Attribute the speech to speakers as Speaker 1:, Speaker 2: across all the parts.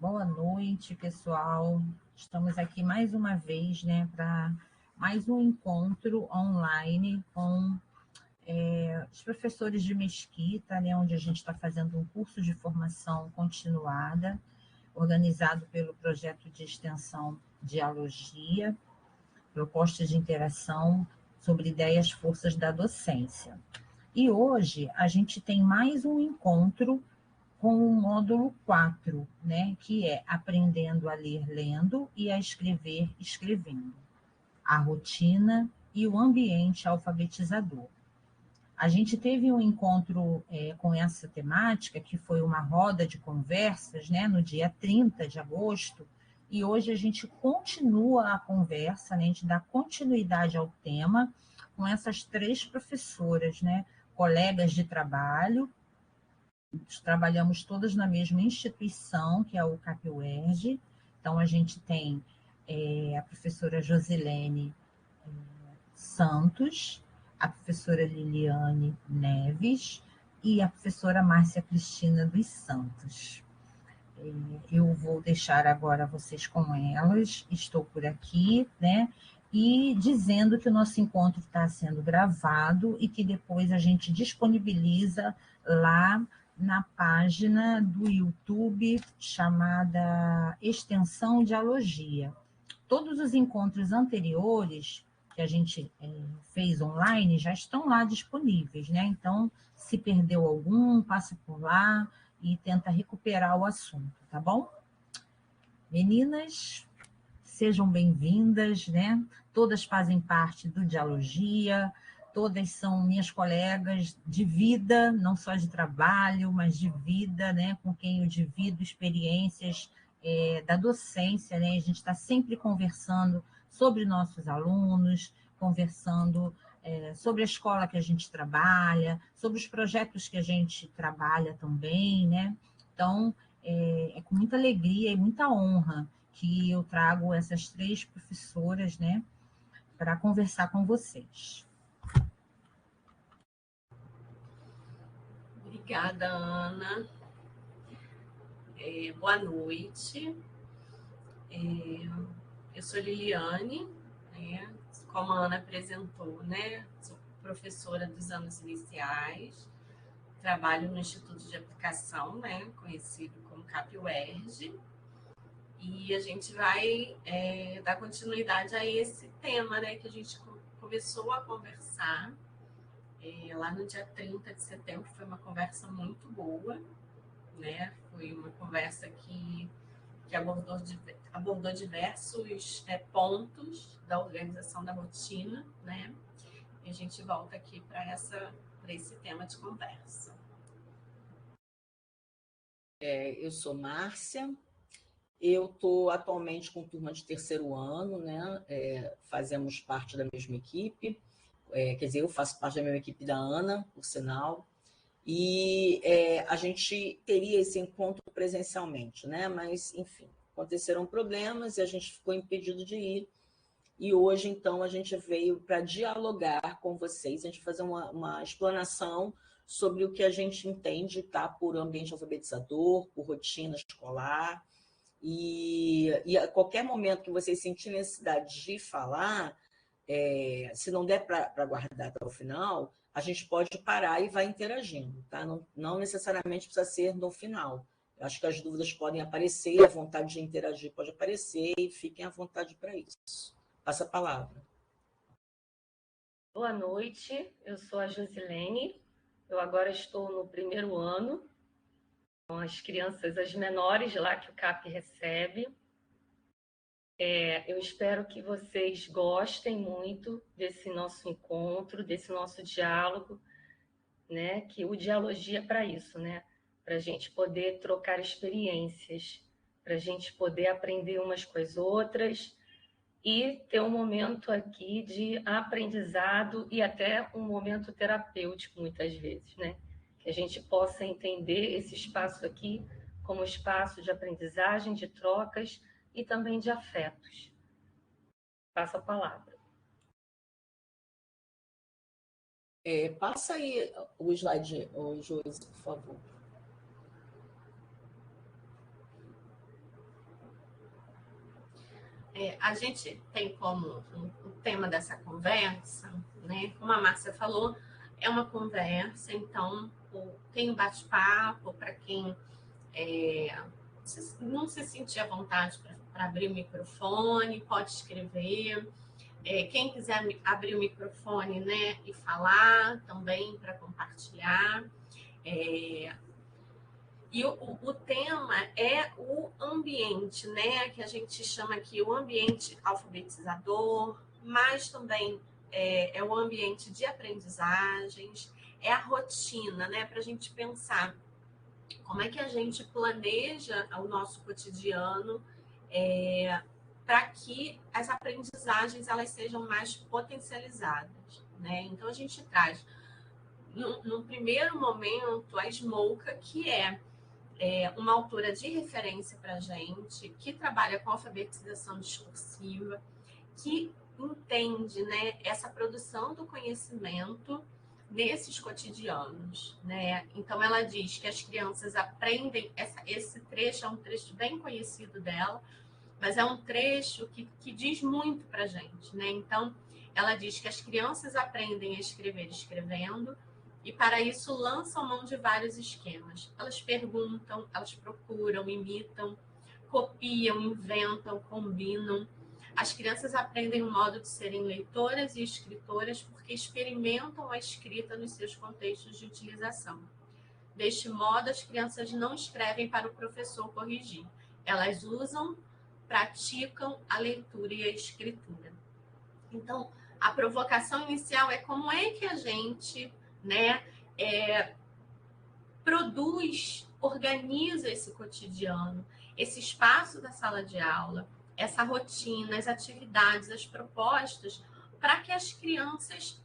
Speaker 1: Boa noite, pessoal. Estamos aqui mais uma vez, né, para mais um encontro online com os professores de Mesquita, né, onde a gente está fazendo um curso de formação continuada, organizado pelo projeto de extensão Dialogia, proposta de interação sobre ideias forças da docência. E hoje a gente tem mais um encontro com o módulo 4, né, que é aprendendo a ler lendo e a escrever escrevendo, a rotina e o ambiente alfabetizador. A gente teve um encontro com essa temática, que foi uma roda de conversas, né, no dia 30 de agosto, e hoje a gente continua a conversa, né, a gente dá continuidade ao tema com essas três professoras, né, colegas de trabalho. Trabalhamos todas na mesma instituição, que é o CapUERJ. Então, a gente tem a professora Josilene Santos, a professora Liliane Neves e a professora Márcia Cristina dos Santos. Eu vou deixar agora vocês com elas, estou por aqui, né? E dizendo que o nosso encontro está sendo gravado e que depois a gente disponibiliza lá na página do YouTube chamada Extensão Dialogia. Todos os encontros anteriores que a gente fez online já estão lá disponíveis, né? Então, se perdeu algum, passa por lá e tenta recuperar o assunto, tá bom? Meninas, sejam bem-vindas, né? Todas fazem parte do Dialogia, todas são minhas colegas de vida, não só de trabalho, mas de vida, né? Com quem eu divido experiências da docência, né? A gente está sempre conversando sobre nossos alunos, conversando sobre a escola que a gente trabalha, sobre os projetos que a gente trabalha também, né? Então, é com muita alegria e muita honra que eu trago essas três professoras, né, para conversar com vocês.
Speaker 2: Obrigada, Ana. Boa noite. Eu sou Liliane, né? Como a Ana apresentou, né? Sou professora dos anos iniciais, trabalho no Instituto de Aplicação, né? Conhecido como CapUERJ, e a gente vai dar continuidade a esse tema, né? Que a gente começou a conversar lá no dia 30 de setembro. Foi uma conversa muito boa, né? Foi uma conversa que abordou diversos pontos da organização da rotina, né? E a gente volta aqui para esse tema de conversa.
Speaker 3: Eu sou Márcia, eu estou atualmente com turma de terceiro ano, né? Fazemos parte da mesma equipe, quer dizer, eu faço parte da mesma equipe da Ana, por sinal, e a gente teria esse encontro presencialmente, né? Mas, enfim, aconteceram problemas e a gente ficou impedido de ir. E hoje, então, a gente veio para dialogar com vocês, a gente fazer uma explanação sobre o que a gente entende, tá, por ambiente alfabetizador, por rotina escolar. E a qualquer momento que vocês sentirem necessidade de falar, se não der para guardar até o final, a gente pode parar e vai interagindo, tá? Não necessariamente precisa ser no final. Eu acho que as dúvidas podem aparecer, a vontade de interagir pode aparecer, e fiquem à vontade para isso. Passa a palavra.
Speaker 4: Boa noite, eu sou a Josilene, eu agora estou no primeiro ano, com as crianças, as menores lá que o CAP recebe. Eu espero que vocês gostem muito desse nosso encontro, desse nosso diálogo, né? Que o Dialogia é para isso, né? Para a gente poder trocar experiências, para a gente poder aprender umas com as outras e ter um momento aqui de aprendizado e até um momento terapêutico, muitas vezes, né? Que a gente possa entender esse espaço aqui como espaço de aprendizagem, de trocas e também de afetos. Passo a palavra.
Speaker 3: Passa aí o slide, Josi, por favor.
Speaker 2: A gente tem como o tema dessa conversa, né? Como a Márcia falou, é uma conversa, então tem um bate-papo para quem não se sentir à vontade para abrir o microfone, pode escrever. Quem quiser abrir o microfone, né, e falar também para compartilhar. E o tema é o ambiente, né, que a gente chama aqui o ambiente alfabetizador, mas também é o ambiente de aprendizagens, é a rotina, né, para a gente pensar como é que a gente planeja o nosso cotidiano para que as aprendizagens elas sejam mais potencializadas, né? Então a gente traz no primeiro momento a Smolka, que é uma autora de referência para a gente, que trabalha com alfabetização discursiva, que entende, né, essa produção do conhecimento nesses cotidianos, né? Então ela diz que as crianças aprendem, esse trecho é um trecho bem conhecido dela, mas é um trecho que diz muito para a gente, né? Então ela diz que as crianças aprendem a escrever escrevendo, e para isso lançam mão de vários esquemas. Elas perguntam, elas procuram, imitam, copiam, inventam, combinam. As crianças aprendem o modo de serem leitoras e escritoras porque experimentam a escrita nos seus contextos de utilização. Deste modo, as crianças não escrevem para o professor corrigir. Elas usam, praticam a leitura e a escritura. Então, a provocação inicial é como é que a gente, né, produz, organiza esse cotidiano, esse espaço da sala de aula, essa rotina, as atividades, as propostas, para que as crianças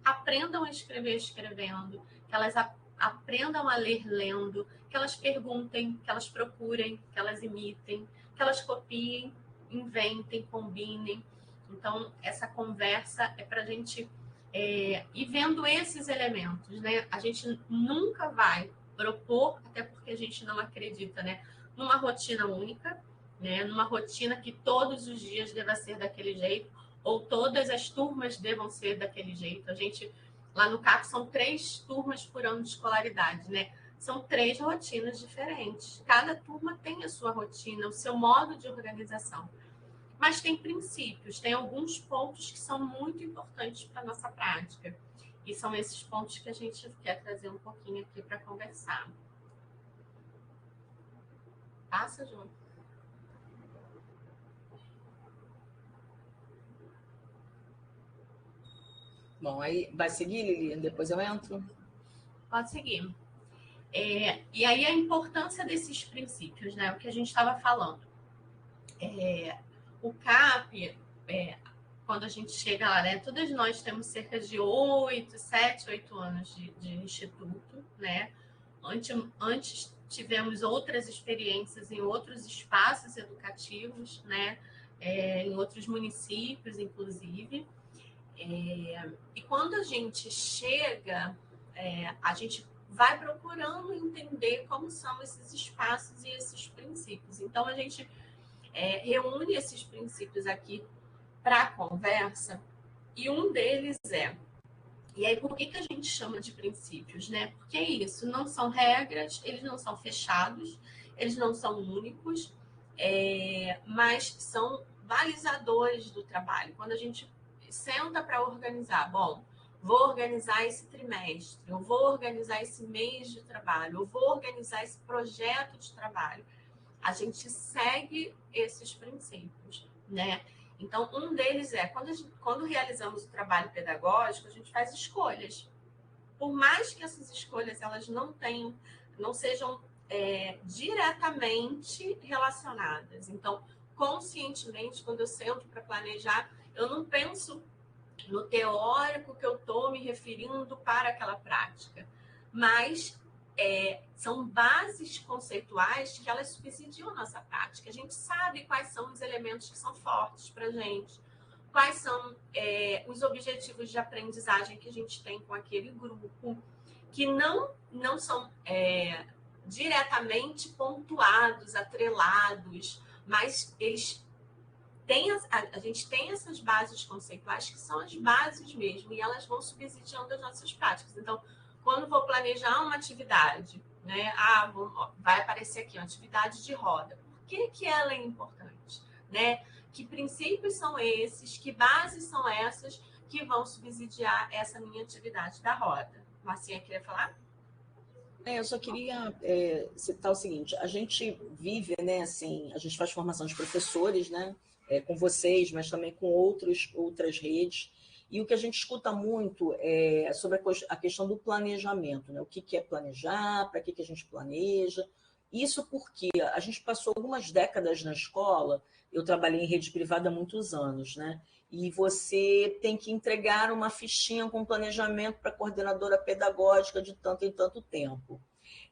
Speaker 2: aprendam a escrever escrevendo, que elas aprendam a ler lendo, que elas perguntem, que elas procurem, que elas imitem, que elas copiem, inventem, combinem. Então, essa conversa é para a gente ir vendo esses elementos, né? A gente nunca vai propor, até porque a gente não acredita, né, numa rotina única, né, numa rotina que todos os dias deva ser daquele jeito, ou todas as turmas devam ser daquele jeito. A gente, lá no CAP, são 3 turmas por ano de escolaridade, né? São 3 rotinas diferentes. Cada turma tem a sua rotina, o seu modo de organização. Mas tem princípios, tem alguns pontos que são muito importantes para a nossa prática. E são esses pontos que a gente quer trazer um pouquinho aqui para conversar. Passa, João.
Speaker 3: Bom, aí vai seguir, Lilian? Depois eu entro?
Speaker 2: Pode seguir. E aí a importância desses princípios, né? O que a gente estava falando. O CAP, quando a gente chega lá, né? Todas nós temos cerca de 7, 8 anos de instituto, né? Antes tivemos outras experiências em outros espaços educativos, né? Em outros municípios, inclusive. E quando a gente chega, a gente vai procurando entender como são esses espaços e esses princípios. Então, a gente reúne esses princípios aqui para a conversa, e um deles e aí por que a gente chama de princípios, né? Porque é isso, não são regras, eles não são fechados, eles não são únicos, mas são balizadores do trabalho. Quando a gente senta para organizar, bom, vou organizar esse trimestre, eu vou organizar esse mês de trabalho, eu vou organizar esse projeto de trabalho, a gente segue esses princípios, né? Então, um deles quando realizamos o trabalho pedagógico, a gente faz escolhas. Por mais que essas escolhas elas não sejam diretamente relacionadas. Então, conscientemente, quando eu sento para planejar, eu não penso no teórico que eu estou me referindo para aquela prática, mas são bases conceituais que elas subsidiam a nossa prática. A gente sabe quais são os elementos que são fortes para a gente, quais são os objetivos de aprendizagem que a gente tem com aquele grupo, que não são diretamente pontuados, atrelados, mas eles a gente tem essas bases conceituais que são as bases mesmo, e elas vão subsidiando as nossas práticas. Então, quando vou planejar uma atividade, né? Vai aparecer aqui uma atividade de roda. Por que ela é importante? Né? Que princípios são esses? Que bases são essas que vão subsidiar essa minha atividade da roda? Marcinha, queria falar?
Speaker 3: Eu só queria citar o seguinte: a gente vive, né, assim, a gente faz formação de professores, né, com vocês, mas também com outras redes, e o que a gente escuta muito é sobre a questão do planejamento, né, o que é planejar, para que a gente planeja. Isso porque a gente passou algumas décadas na escola, eu trabalhei em rede privada há muitos anos, né, e você tem que entregar uma fichinha com planejamento para a coordenadora pedagógica de tanto em tanto tempo.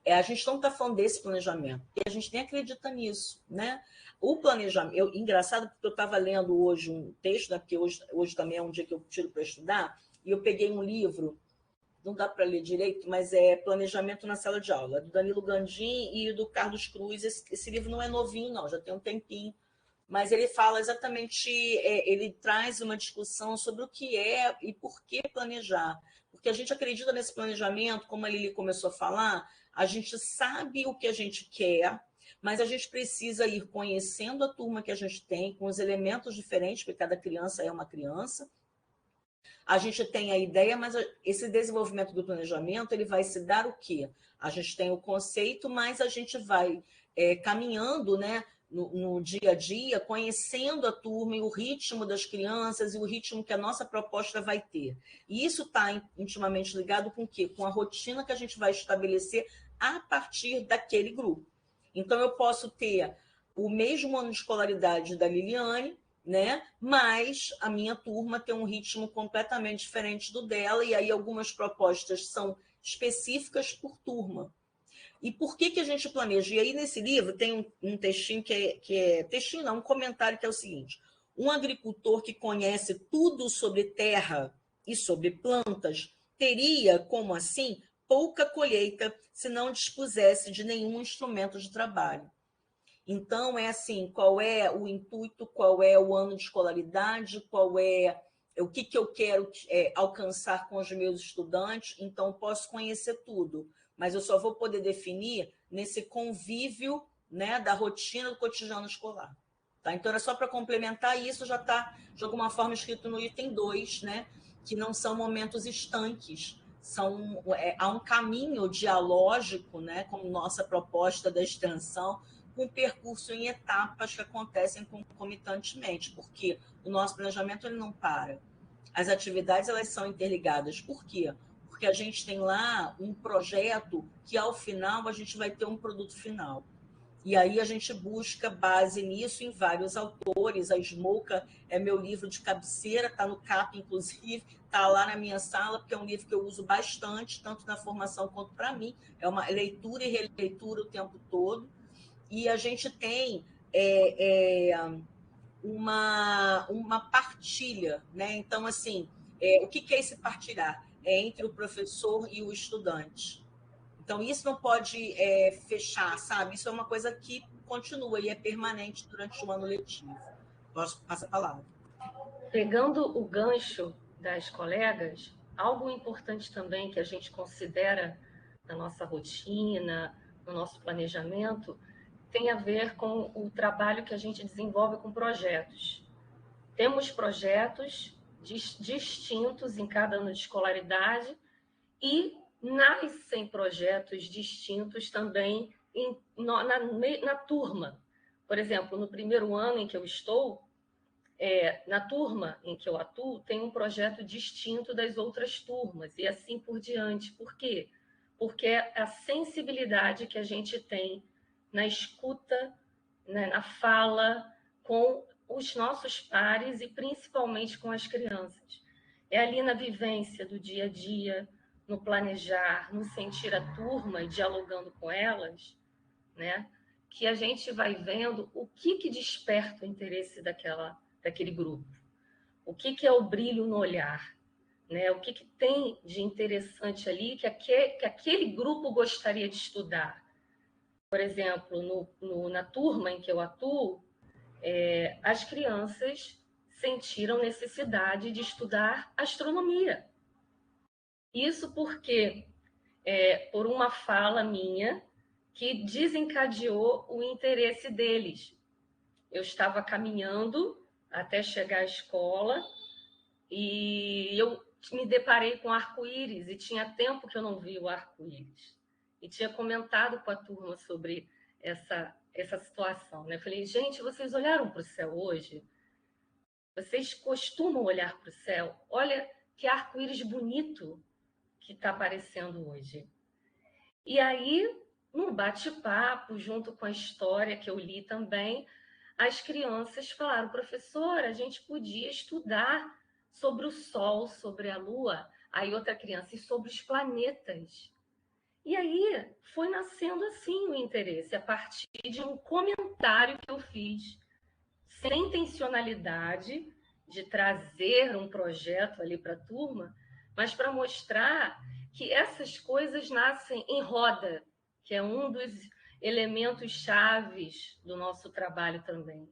Speaker 3: A gente não está falando desse planejamento, porque a gente nem acredita nisso, né? O planejamento, engraçado, porque eu estava lendo hoje um texto, né, porque hoje também é um dia que eu tiro para estudar, e eu peguei um livro, não dá para ler direito, mas é Planejamento na Sala de Aula, do Danilo Gandim e do Carlos Cruz. Esse livro não é novinho, não, já tem um tempinho, mas ele fala exatamente, ele traz uma discussão sobre o que é e por que planejar. Porque a gente acredita nesse planejamento, como a Lili começou a falar, a gente sabe o que a gente quer, mas a gente precisa ir conhecendo a turma que a gente tem, com os elementos diferentes, porque cada criança é uma criança. A gente tem a ideia, mas esse desenvolvimento do planejamento, ele vai se dar o quê? A gente tem o conceito, mas a gente vai caminhando, né, no dia a dia, conhecendo a turma e o ritmo das crianças e o ritmo que a nossa proposta vai ter. E isso está intimamente ligado com o quê? Com a rotina que a gente vai estabelecer a partir daquele grupo. Então, eu posso ter o mesmo ano de escolaridade da Liliane, né? Mas a minha turma tem um ritmo completamente diferente do dela, e aí algumas propostas são específicas por turma. E por que a gente planeja? E aí, nesse livro, tem um textinho textinho não, um comentário que é o seguinte: um agricultor que conhece tudo sobre terra e sobre plantas teria, como assim, pouca colheita se não dispusesse de nenhum instrumento de trabalho. Então, é assim, qual é o intuito, qual é o ano de escolaridade, qual é o que eu quero alcançar com os meus estudantes. Então, posso conhecer tudo, mas eu só vou poder definir nesse convívio, né, da rotina do cotidiano escolar. Tá? Então, era só para complementar, e isso já está, de alguma forma, escrito no item 2, né, que não são momentos estanques, há um caminho dialógico, né, como nossa proposta da extensão, com um percurso em etapas que acontecem concomitantemente, porque o nosso planejamento ele não para. As atividades elas são interligadas. Por quê? Porque a gente tem lá um projeto que, ao final, a gente vai ter um produto final. E aí a gente busca base nisso em vários autores. A Smoka é meu livro de cabeceira, está no CAP, inclusive, está lá na minha sala, porque é um livro que eu uso bastante, tanto na formação quanto para mim. É uma leitura e releitura o tempo todo. E a gente tem uma partilha, né? Então, assim, o que é esse partilhar? É entre o professor e o estudante. Então, isso não pode fechar, sabe? Isso é uma coisa que continua e é permanente durante o ano letivo. Posso passar a palavra?
Speaker 4: Pegando o gancho das colegas, algo importante também que a gente considera na nossa rotina, no nosso planejamento, tem a ver com o trabalho que a gente desenvolve com projetos. Temos projetos distintos em cada ano de escolaridade e nascem projetos distintos também na turma. Por exemplo, no primeiro ano em que eu estou, na turma em que eu atuo, tem um projeto distinto das outras turmas e assim por diante. Por quê? Porque é a sensibilidade que a gente tem na escuta, né, na fala com os nossos pares e principalmente com as crianças. É ali na vivência do dia a dia, no planejar, no sentir a turma e dialogando com elas, né, que a gente vai vendo o que desperta o interesse daquele grupo. O que é o brilho no olhar, né? O que tem de interessante ali que aquele grupo gostaria de estudar. Por exemplo, na turma em que eu atuo, as crianças sentiram necessidade de estudar astronomia. Isso porque, por uma fala minha, que desencadeou o interesse deles. Eu estava caminhando até chegar à escola e eu me deparei com arco-íris, e tinha tempo que eu não via o arco-íris. E tinha comentado com a turma sobre essa situação, né? Falei, gente, vocês olharam para o céu hoje? Vocês costumam olhar para o céu? Olha que arco-íris bonito que está aparecendo hoje. E aí, num bate-papo, junto com a história que eu li também, as crianças falaram, professora, a gente podia estudar sobre o Sol, sobre a Lua. Aí outra criança, e sobre os planetas. E aí foi nascendo assim o interesse, a partir de um comentário que eu fiz, sem intencionalidade de trazer um projeto ali para a turma, mas para mostrar que essas coisas nascem em roda, que é um dos elementos chaves do nosso trabalho também.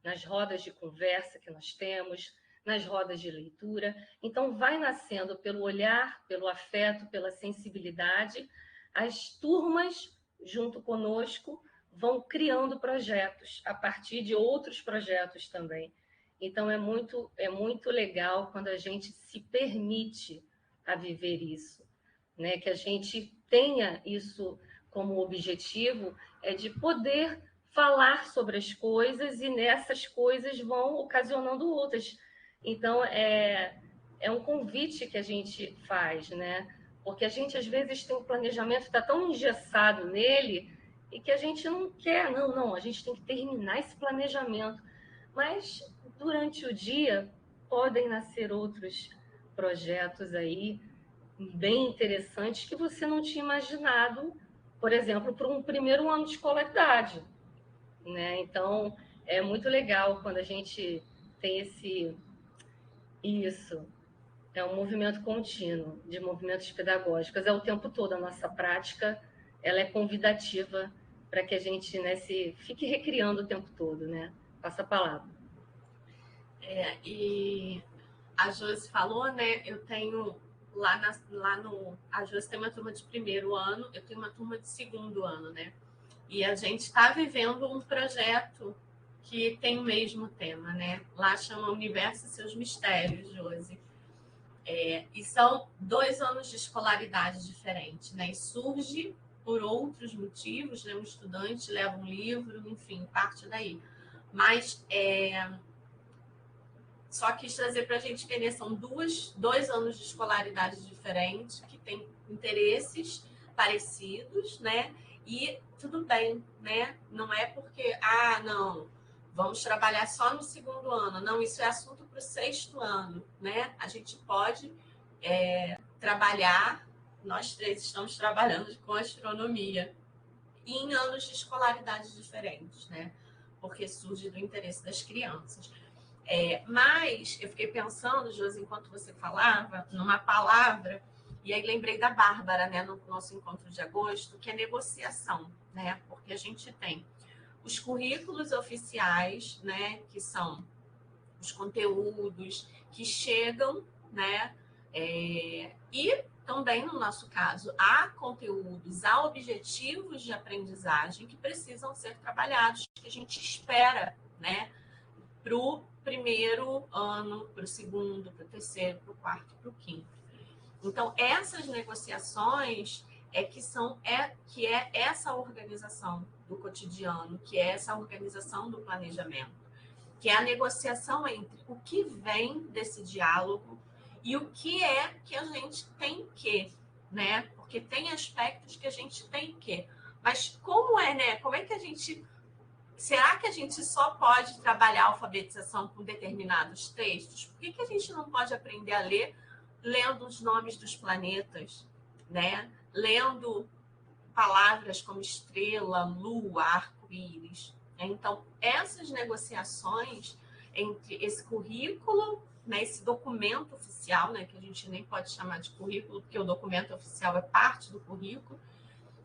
Speaker 4: Nas rodas de conversa que nós temos, nas rodas de leitura. Então, vai nascendo pelo olhar, pelo afeto, pela sensibilidade. As turmas, junto conosco, vão criando projetos a partir de outros projetos também. Então, é muito legal quando a gente se permite a viver isso, né? Que a gente tenha isso como objetivo, de poder falar sobre as coisas e nessas coisas vão ocasionando outras. Então, é um convite que a gente faz, né? Porque a gente, às vezes, tem um planejamento, está tão engessado nele, e que a gente não quer, não, a gente tem que terminar esse planejamento. Mas, durante o dia, podem nascer outros projetos aí, bem interessantes, que você não tinha imaginado, por exemplo, para um primeiro ano de escolaridade, né? Então, é muito legal quando a gente tem isso. É um movimento contínuo de movimentos pedagógicos. É o tempo todo a nossa prática, ela é convidativa para que a gente, né, fique recriando o tempo todo, né? Passa a palavra.
Speaker 2: E a Josi falou, né? Eu tenho a Josi tem uma turma de primeiro ano, eu tenho uma turma de segundo ano, né? E a gente está vivendo um projeto que tem o mesmo tema, né? Lá chama Universo e Seus Mistérios, Josi. E são 2 anos de escolaridade diferentes, né? E surge por outros motivos, né? Um estudante leva um livro, enfim, parte daí. Mas só quis trazer para a gente entender, são 2 anos de escolaridade diferentes, que têm interesses parecidos, né? E tudo bem, né? Não é porque, não, vamos trabalhar só no segundo ano. Não, isso é assunto para o 6º ano, né? A gente pode trabalhar, nós 3 estamos trabalhando com astronomia, em anos de escolaridade diferentes, né? Porque surge do interesse das crianças. Mas eu fiquei pensando, Josi, enquanto você falava, numa palavra, e aí lembrei da Bárbara, né, no nosso encontro de agosto, que é negociação, né? Porque a gente tem os currículos oficiais, né, que são os conteúdos que chegam, né? E também, no nosso caso, há conteúdos, há objetivos de aprendizagem que precisam ser trabalhados, que a gente espera, né? Para o primeiro ano, para o segundo, para o terceiro, para o quarto, para o quinto. Então, essas negociações que é essa organização do cotidiano, que é essa organização do planejamento, que é a negociação entre o que vem desse diálogo e o que é que a gente tem que, né? Porque tem aspectos que a gente tem que. Mas como é, né? Como é que a gente... Será que a gente só pode trabalhar a alfabetização com determinados textos? Por que a gente não pode aprender a ler lendo os nomes dos planetas, né? Lendo palavras como estrela, lua, arco-íris. Então, essas negociações entre esse currículo, né, esse documento oficial, né, que a gente nem pode chamar de currículo, porque o documento oficial é parte do currículo,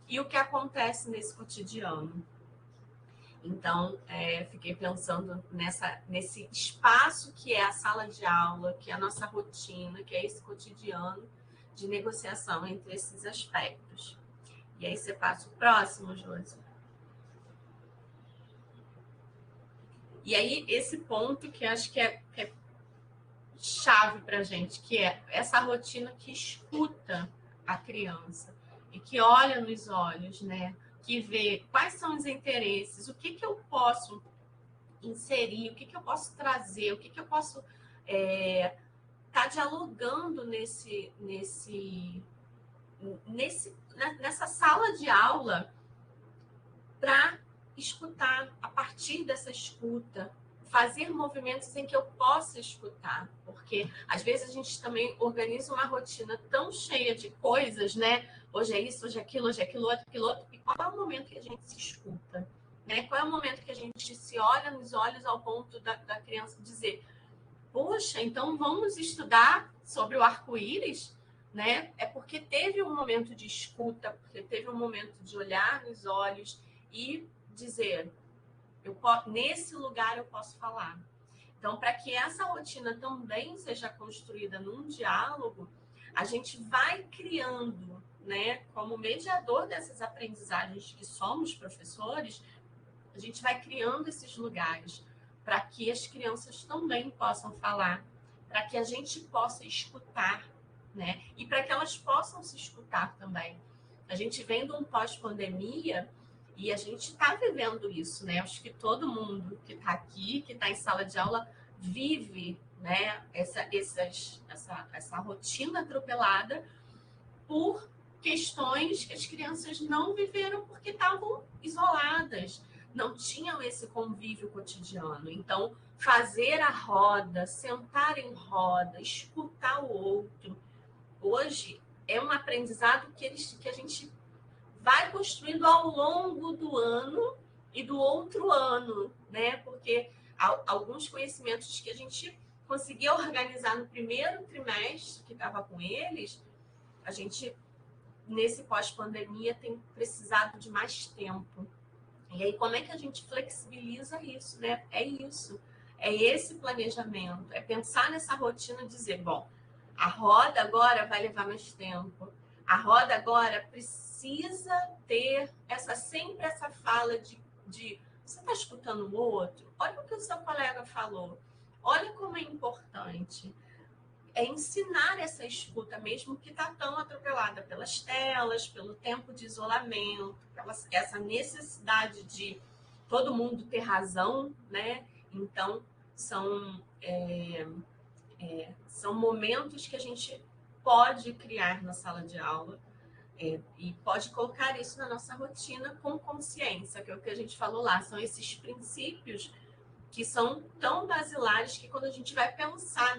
Speaker 2: e o que acontece nesse cotidiano. Então, fiquei pensando nesse espaço que é a sala de aula, que é a nossa rotina, que é esse cotidiano de negociação entre esses aspectos. E aí você passa o próximo, Josi. E aí, esse ponto que acho que é chave para a gente, que é essa rotina que escuta a criança e que olha nos olhos, né? Que vê quais são os interesses, o que eu posso inserir, o que eu posso trazer, o que eu posso tá dialogando nessa sala de aula para escutar, a partir dessa escuta, fazer movimentos em que eu possa escutar, porque às vezes a gente também organiza uma rotina tão cheia de coisas, né? Hoje é isso, hoje é aquilo outro, e qual é o momento que a gente se escuta? Né? Qual é o momento que a gente se olha nos olhos ao ponto da criança dizer: poxa, então vamos estudar sobre o arco-íris? Né? É porque teve um momento de escuta, porque teve um momento de olhar nos olhos e dizer: nesse lugar eu posso falar. Então, para que essa rotina também seja construída num diálogo, a gente vai criando, né, como mediador dessas aprendizagens que somos professores, a gente vai criando esses lugares para que as crianças também possam falar, para que a gente possa escutar, né, e para que elas possam se escutar também. A gente vem de um pós-pandemia e a gente está vivendo isso, né? Acho que todo mundo que está aqui, que está em sala de aula, vive, né, essa rotina atropelada por questões que as crianças não viveram porque estavam isoladas, não tinham esse convívio cotidiano. Então, fazer a roda, sentar em roda, escutar o outro, hoje é um aprendizado que a gente vai construindo ao longo do ano e do outro ano, né? Porque alguns conhecimentos que a gente conseguia organizar no primeiro trimestre, que estava com eles, a gente, nesse pós-pandemia, tem precisado de mais tempo. E aí, como é que a gente flexibiliza isso, né? É isso. É esse planejamento. É pensar nessa rotina e dizer: bom, a roda agora vai levar mais tempo. A roda agora precisa ter sempre essa fala de você está escutando o outro? Olha o que o seu colega falou. Olha como é importante. É ensinar essa escuta mesmo que está tão atropelada pelas telas, pelo tempo de isolamento, essa necessidade de todo mundo ter razão, né? Então, são momentos que a gente pode criar na sala de aula e pode colocar isso na nossa rotina com consciência, que é o que a gente falou lá, são esses princípios que são tão basilares que quando a gente vai pensar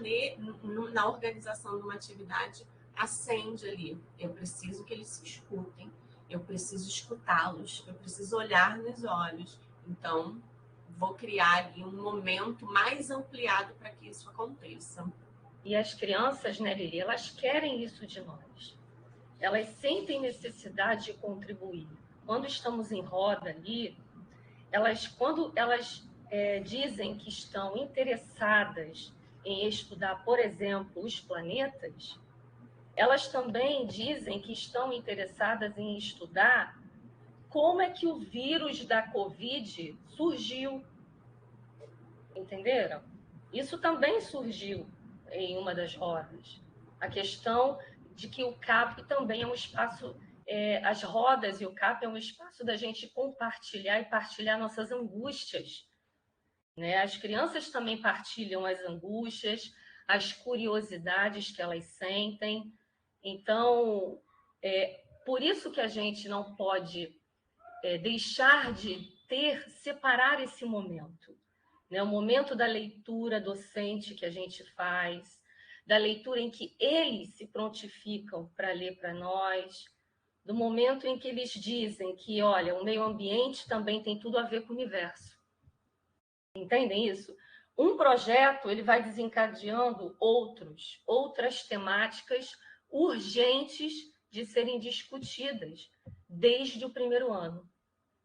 Speaker 2: na organização de uma atividade, acende ali. Eu preciso que eles se escutem, eu preciso escutá-los, eu preciso olhar nos olhos. Então, vou criar ali um momento mais ampliado para que isso aconteça.
Speaker 4: E as crianças, né, Lili, elas querem isso de nós. Elas sentem necessidade de contribuir. Quando estamos em roda ali, quando elas dizem que estão interessadas em estudar, por exemplo, os planetas, elas também dizem que estão interessadas em estudar como é que o vírus da Covid surgiu. Entenderam? Isso também surgiu em uma das rodas. A questão de que o CAP também é um espaço, as rodas e o CAP é um espaço da gente compartilhar e partilhar nossas angústias. Né? As crianças também partilham as angústias, as curiosidades que elas sentem. Então, por isso que a gente não pode deixar de separar esse momento. Né? O momento da leitura docente que a gente faz, da leitura em que eles se prontificam para ler para nós, do momento em que eles dizem que, olha, o meio ambiente também tem tudo a ver com o universo. Entendem isso? Um projeto ele vai desencadeando outras temáticas urgentes de serem discutidas desde o primeiro ano.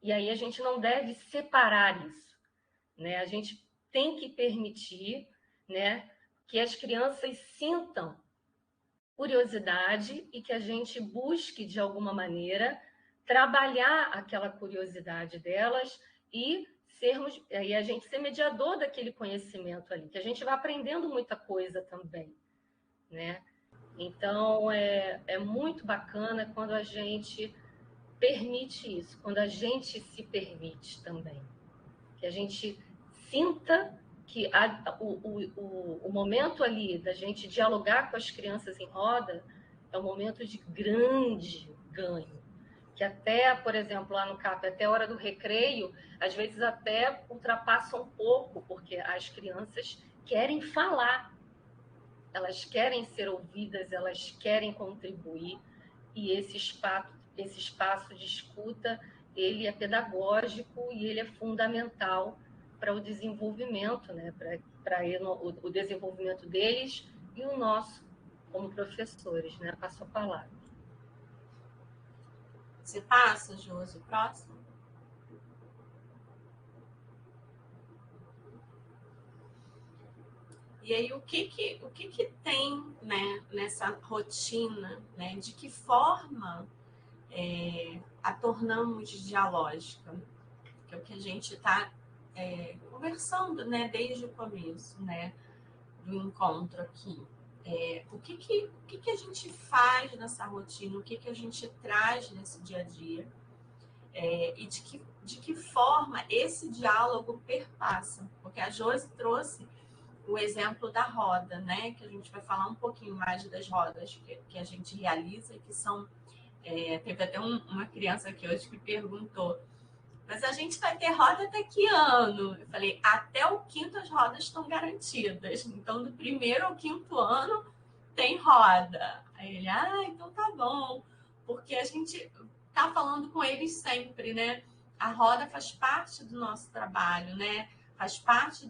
Speaker 4: E aí a gente não deve separar isso, né? A gente tem que permitir, né, que as crianças sintam curiosidade e que a gente busque, de alguma maneira, trabalhar aquela curiosidade delas e a gente ser mediador daquele conhecimento ali, que a gente vai aprendendo muita coisa também, né? Então, é muito bacana quando a gente permite isso, quando a gente se permite também. Que a gente sinta que o momento ali da gente dialogar com as crianças em roda é um momento de grande ganho. Que até, por exemplo, lá no CAP, até a hora do recreio, às vezes até ultrapassa um pouco, porque as crianças querem falar, elas querem ser ouvidas, elas querem contribuir, e esse espaço de escuta, ele é pedagógico e ele é fundamental para o desenvolvimento, né? Para o desenvolvimento deles e o nosso como professores, né? Passo a palavra.
Speaker 2: Você passa, Josi, o próximo? E aí, o que tem, né, nessa rotina, né? De que forma a tornamos dialógica? Que é o que a gente está conversando, né, desde o começo, né, do encontro aqui. O que a gente faz nessa rotina? O que a gente traz nesse dia a dia? E de que forma esse diálogo perpassa? Porque a Josi trouxe o exemplo da roda, né? Que a gente vai falar um pouquinho mais das rodas que a gente realiza, que são... teve até uma criança aqui hoje que perguntou, mas a gente vai ter roda até que ano? Eu falei, até o 5º as rodas estão garantidas. Então, do 1º ao 5º ano tem roda. Aí ele, então tá bom. Porque a gente tá falando com eles sempre, né? A roda faz parte do nosso trabalho, né? Faz parte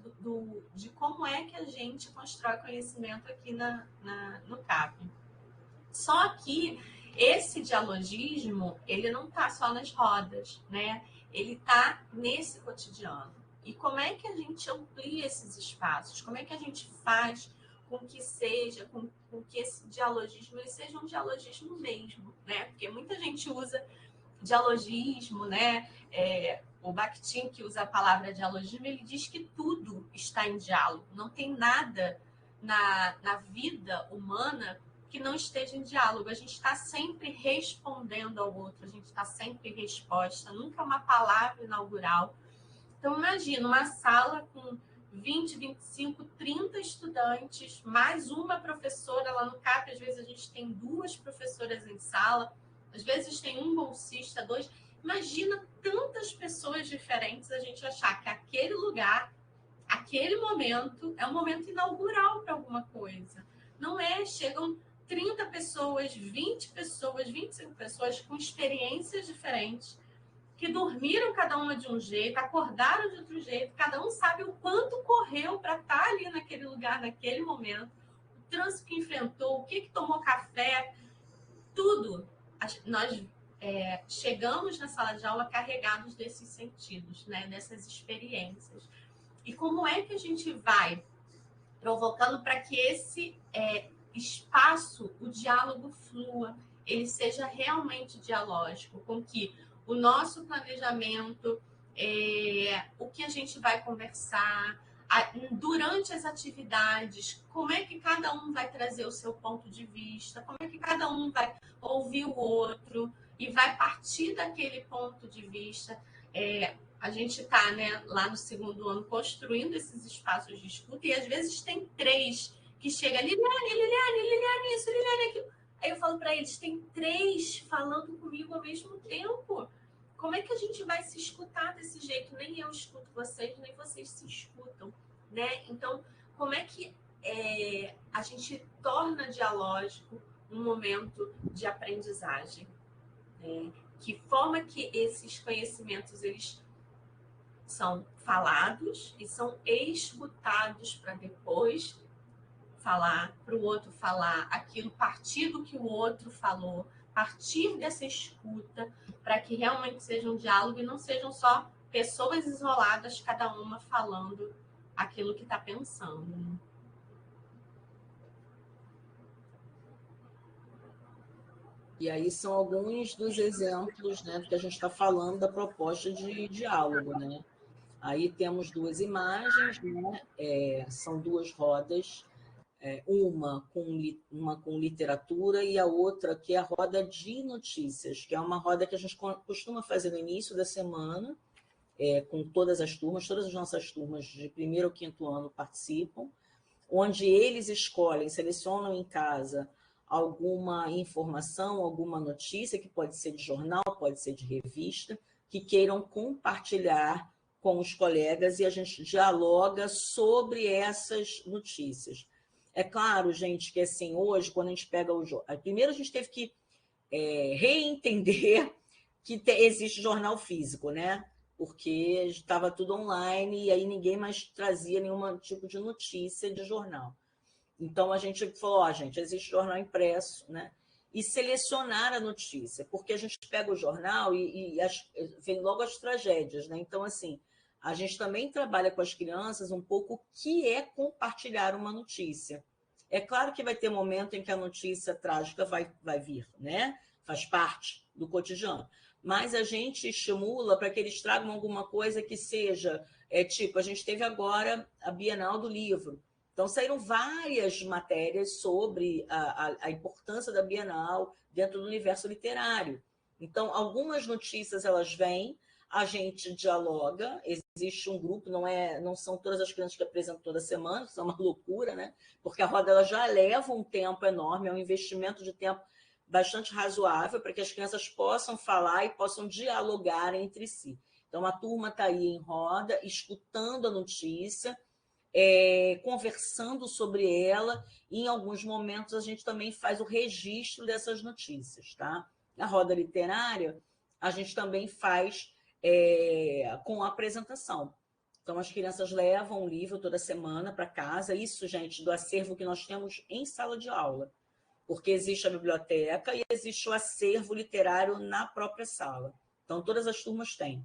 Speaker 2: de como é que a gente constrói conhecimento aqui no CAP. Só que esse dialogismo, ele não tá só nas rodas, né? Ele está nesse cotidiano. E como é que a gente amplia esses espaços? Como é que a gente faz com que com que esse dialogismo ele seja um dialogismo mesmo, né? Porque muita gente usa dialogismo, né? O Bakhtin, que usa a palavra dialogismo, ele diz que tudo está em diálogo. Não tem nada na vida humana que não esteja em diálogo. A gente está sempre respondendo ao outro, a gente está sempre em resposta, nunca uma palavra inaugural. Então, imagina uma sala com 20, 25, 30 estudantes, mais uma professora lá no CAP, às vezes a gente tem 2 professoras em sala, às vezes tem um bolsista, 2. Imagina tantas pessoas diferentes, a gente achar que aquele lugar, aquele momento, é um momento inaugural para alguma coisa. Não é, chegam 30 pessoas, 20 pessoas, 25 pessoas com experiências diferentes, que dormiram cada uma de um jeito, acordaram de outro jeito, cada um sabe o quanto correu para estar ali naquele lugar, naquele momento, o trânsito que enfrentou, o que tomou café, tudo. Nós chegamos na sala de aula carregados desses sentidos, né, dessas experiências. E como é que a gente vai provocando para que esse espaço, o diálogo flua, ele seja realmente dialógico, com que o nosso planejamento, o que a gente vai conversar, durante as atividades, como é que cada um vai trazer o seu ponto de vista, como é que cada um vai ouvir o outro e vai partir daquele ponto de vista. A gente está, né, lá no 2º ano construindo esses espaços de escuta e às vezes tem 3 que chegam, Liliane, isso, Liliane, aquilo. Aí eu falo para eles, tem 3 falando comigo ao mesmo tempo. Como é que a gente vai se escutar desse jeito? Nem eu escuto vocês, nem vocês se escutam, né? Então, como é que a gente torna dialógico um momento de aprendizagem? Que forma que esses conhecimentos eles são falados e são escutados para depois falar, para o outro falar aquilo, partir do que o outro falou, partir dessa escuta, para que realmente seja um diálogo e não sejam só pessoas isoladas, cada uma falando aquilo que está pensando.
Speaker 3: E aí são alguns dos exemplos, né, do que a gente está falando da proposta de diálogo, né? Aí temos duas imagens, né? São duas rodas, uma com literatura e a outra que é a roda de notícias, que é uma roda que a gente costuma fazer no início da semana, com todas as nossas turmas de primeiro ao quinto ano participam, onde eles escolhem, selecionam em casa alguma informação, alguma notícia, que pode ser de jornal, pode ser de revista, que queiram compartilhar com os colegas e a gente dialoga sobre essas notícias. É claro, gente, que assim, hoje, quando a gente pega o jornal... Primeiro a gente teve que reentender que existe jornal físico, né? Porque estava tudo online e aí ninguém mais trazia nenhum tipo de notícia de jornal. Então, a gente falou, gente, existe jornal impresso, né? E selecionar a notícia, porque a gente pega o jornal e vem logo as tragédias, né? Então, assim, a gente também trabalha com as crianças um pouco o que é compartilhar uma notícia. É claro que vai ter momento em que a notícia trágica vai vir, né? Faz parte do cotidiano. Mas a gente estimula para que eles tragam alguma coisa que seja, tipo, a gente teve agora a Bienal do Livro. Então, saíram várias matérias sobre a importância da Bienal dentro do universo literário. Então, algumas notícias elas vêm, a gente dialoga, existe um grupo, não são todas as crianças que apresentam toda semana, isso é uma loucura, né? Porque a roda ela já leva um tempo enorme, é um investimento de tempo bastante razoável para que as crianças possam falar e possam dialogar entre si. Então, a turma está aí em roda, escutando a notícia, conversando sobre ela, e em alguns momentos a gente também faz o registro dessas notícias, tá? Na roda literária, a gente também faz com a apresentação. Então, as crianças levam um livro toda semana para casa, isso, gente, do acervo que nós temos em sala de aula, porque existe a biblioteca e existe o acervo literário na própria sala. Então, todas as turmas têm.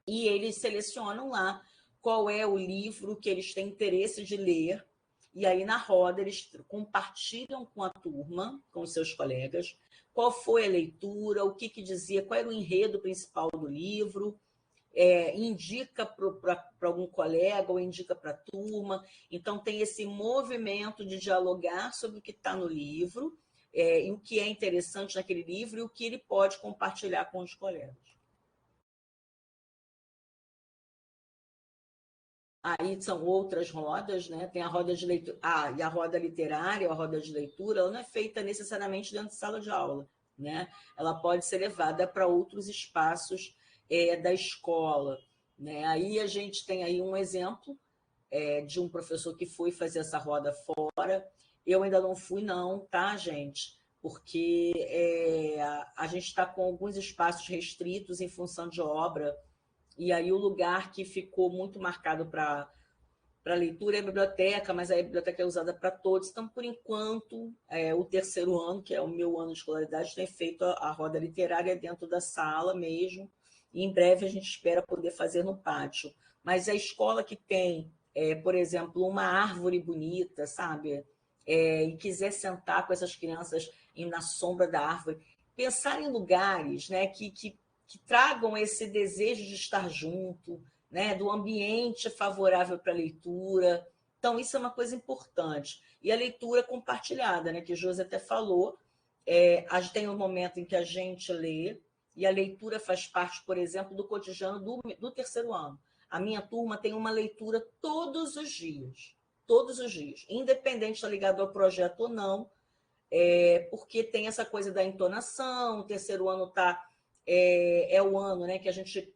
Speaker 3: E eles selecionam lá qual é o livro que eles têm interesse de ler, e aí na roda eles compartilham com a turma, com os seus colegas, qual foi a leitura, o que dizia, qual era o enredo principal do livro, indica para algum colega ou indica para a turma. Então, tem esse movimento de dialogar sobre o que está no livro, e o que é interessante naquele livro e o que ele pode compartilhar com os colegas. Aí são outras rodas, né? Tem a roda de leitura. E a roda literária, a roda de leitura, ela não é feita necessariamente dentro de sala de aula, né? Ela pode ser levada para outros espaços da escola, né? Aí a gente tem aí um exemplo de um professor que foi fazer essa roda fora. Eu ainda não fui, não, tá, gente? Porque a gente está com alguns espaços restritos em função de obra. E aí o lugar que ficou muito marcado para leitura é a biblioteca, mas a biblioteca é usada para todos. Então, por enquanto, o terceiro ano, que é o meu ano de escolaridade, tem feito a roda literária dentro da sala mesmo, e em breve a gente espera poder fazer no pátio. Mas a escola que tem, por exemplo, uma árvore bonita, sabe? E quiser sentar com essas crianças na sombra da árvore, pensar em lugares, né, que tragam esse desejo de estar junto, né, do ambiente favorável para a leitura. Então, isso é uma coisa importante. E a leitura compartilhada, né, que o José até falou, a gente tem um momento em que a gente lê, e a leitura faz parte, por exemplo, do cotidiano do terceiro ano. A minha turma tem uma leitura todos os dias, independente de estar ligado ao projeto ou não, porque tem essa coisa da entonação, o terceiro ano é o ano, né, que a gente,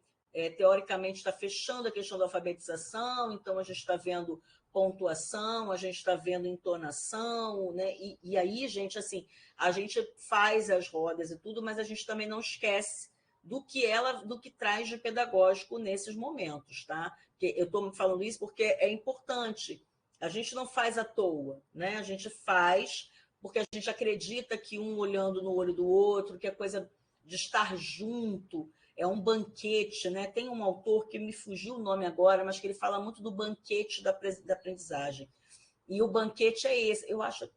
Speaker 3: teoricamente, está fechando a questão da alfabetização, então a gente está vendo pontuação, a gente está vendo entonação, né? E aí, gente, assim, a gente faz as rodas e tudo, mas a gente também não esquece do que traz de pedagógico nesses momentos, tá? Porque eu estou falando isso porque é importante. A gente não faz à toa, né? A gente faz porque a gente acredita que um olhando no olho do outro, que é coisa de estar junto, é um banquete, né? Tem um autor que me fugiu o nome agora, mas que ele fala muito do banquete da aprendizagem. E o banquete é esse, eu acho.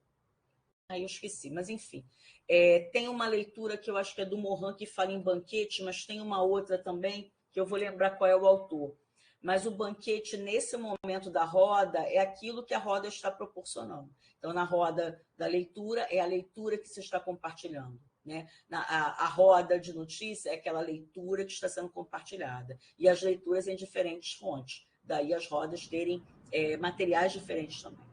Speaker 3: Aí eu esqueci, mas enfim. Tem uma leitura que eu acho que é do Morin, que fala em banquete, mas tem uma outra também, que eu vou lembrar qual é o autor. Mas o banquete, nesse momento da roda, é aquilo que a roda está proporcionando. Então, na roda da leitura, é a leitura que se está compartilhando. Né? A roda de notícia é aquela leitura que está sendo compartilhada. E as leituras em diferentes fontes. Daí as rodas terem materiais diferentes também.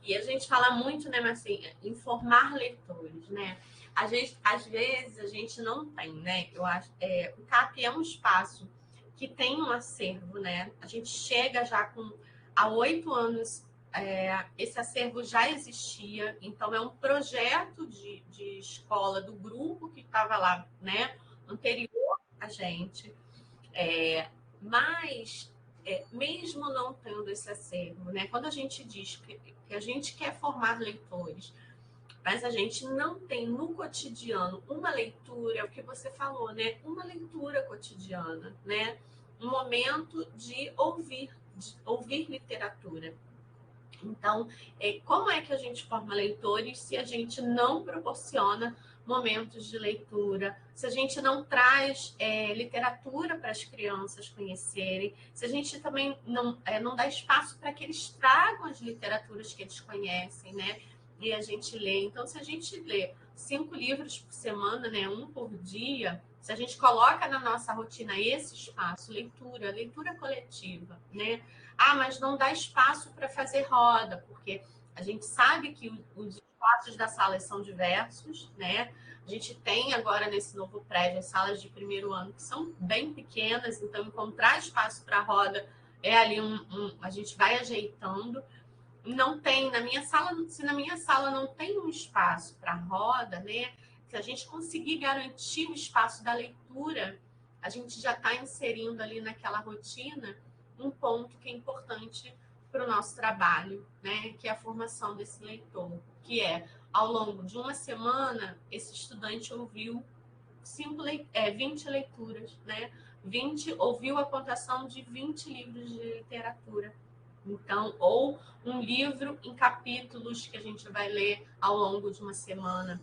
Speaker 2: E a gente fala muito, né, mas assim, informar leitores, né? Às vezes a gente não tem, né? Eu acho, o CAP é um espaço que tem um acervo, né? A gente chega já há 8 anos, esse acervo já existia, então é um projeto de escola do grupo que estava lá, né? Anterior a gente, mas mesmo não tendo esse acervo, né? Quando a gente diz que a gente quer formar leitores, mas a gente não tem no cotidiano uma leitura, é o que você falou, né? Uma leitura cotidiana, né? Um momento de ouvir literatura. Então, como é que a gente forma leitores se a gente não proporciona momentos de leitura, se a gente não traz literatura para as crianças conhecerem, se a gente também não dá espaço para que eles tragam as literaturas que eles conhecem, né? E a gente lê. Então, se a gente lê 5 livros por semana, né, 1 por dia, se a gente coloca na nossa rotina esse espaço, leitura coletiva, né? Ah, mas não dá espaço para fazer roda, porque a gente sabe que os espaços da sala são diversos, né? A gente tem agora nesse novo prédio as salas de primeiro ano que são bem pequenas, então encontrar espaço para roda é ali a gente vai ajeitando. Não tem na minha sala, se na minha sala não tem um espaço para roda, né? Se a gente conseguir garantir o espaço da leitura, a gente já está inserindo ali naquela rotina um ponto que é importante para o nosso trabalho, né? Que é a formação desse leitor, que ao longo de uma semana, esse estudante ouviu 20 leituras, né? 20, ouviu a contação de 20 livros de literatura. Então, ou um livro em capítulos que a gente vai ler ao longo de uma semana.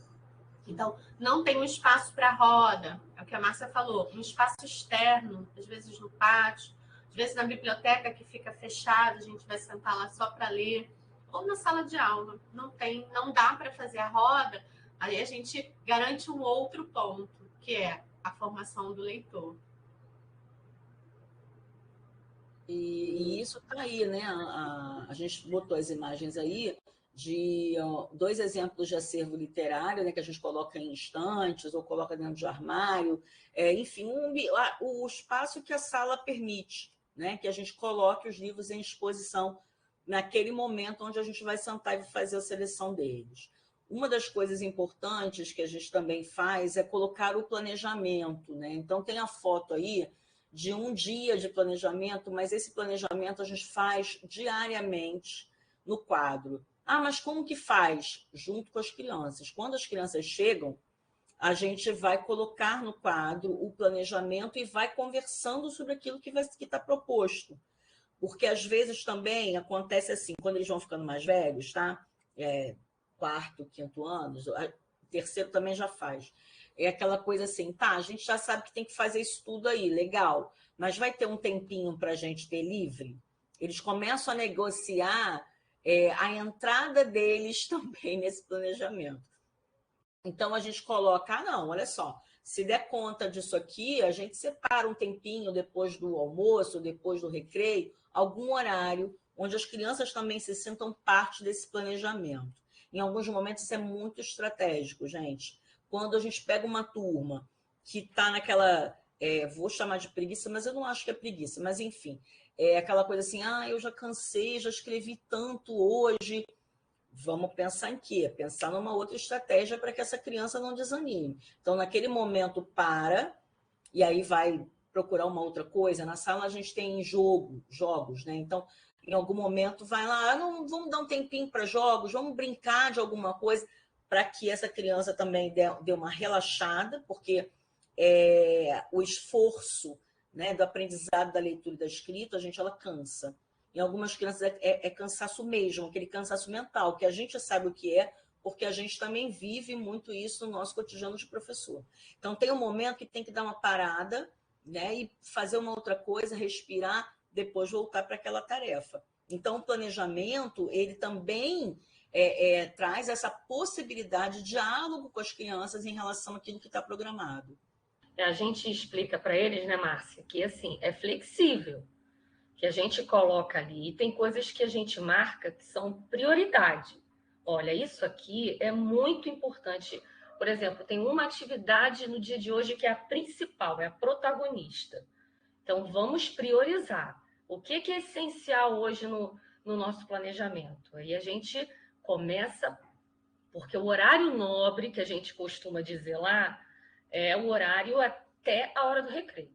Speaker 2: Então, não tem um espaço para roda, é o que a Márcia falou, um espaço externo, às vezes no pátio, às vezes na biblioteca que fica fechada, a gente vai sentar lá só para ler, ou na sala de aula. Não dá para fazer a roda, aí a gente garante um outro ponto, que é a formação do leitor.
Speaker 3: E isso está aí, né? A gente botou as imagens aí de 2 exemplos de acervo literário, né, que a gente coloca em estantes ou coloca dentro de armário, enfim, o espaço que a sala permite, né, que a gente coloque os livros em exposição naquele momento onde a gente vai sentar e fazer a seleção deles. Uma das coisas importantes que a gente também faz é colocar o planejamento, né? Então tem a foto aí de um dia de planejamento, mas esse planejamento a gente faz diariamente no quadro. Ah, mas como que faz? Junto com as crianças. Quando as crianças chegam, a gente vai colocar no quadro o planejamento e vai conversando sobre aquilo que está proposto. Porque às vezes também acontece assim, quando eles vão ficando mais velhos, tá? 4º, 5º anos, terceiro também já faz. É aquela coisa assim, tá, a gente já sabe que tem que fazer isso tudo aí, legal, mas vai ter um tempinho para a gente ter livre? Eles começam a negociar a entrada deles também nesse planejamento. Então, a gente coloca, não, olha só, se der conta disso aqui, a gente separa um tempinho depois do almoço, depois do recreio, algum horário onde as crianças também se sintam parte desse planejamento. Em alguns momentos, isso é muito estratégico, gente. Quando a gente pega uma turma que está naquela, vou chamar de preguiça, mas eu não acho que é preguiça, mas enfim, aquela coisa assim, eu já cansei, já escrevi tanto hoje. Vamos pensar em quê? Pensar numa outra estratégia para que essa criança não desanime. Então, naquele momento, para, e aí vai procurar uma outra coisa. Na sala a gente tem jogos, né? Então, em algum momento vai lá, não, vamos dar um tempinho para jogos, vamos brincar de alguma coisa, para que essa criança também dê uma relaxada, porque o esforço, né, do aprendizado da leitura e da escrita, ela cansa. Em algumas crianças é cansaço mesmo, aquele cansaço mental, que a gente sabe o que é, porque a gente também vive muito isso no nosso cotidiano de professor. Então, tem um momento que tem que dar uma parada, né, e fazer uma outra coisa, respirar, depois voltar para aquela tarefa. Então, o planejamento, ele também traz essa possibilidade de diálogo com as crianças em relação àquilo que está programado.
Speaker 4: A gente explica para eles, né, Márcia, que assim, é flexível, que a gente coloca ali, e tem coisas que a gente marca que são prioridade. Olha, isso aqui é muito importante. Por exemplo, tem uma atividade no dia de hoje que é a principal, é a protagonista. Então, vamos priorizar. O que é essencial hoje no nosso planejamento? Aí a gente começa, porque o horário nobre, que a gente costuma dizer lá, é o horário até a hora do recreio.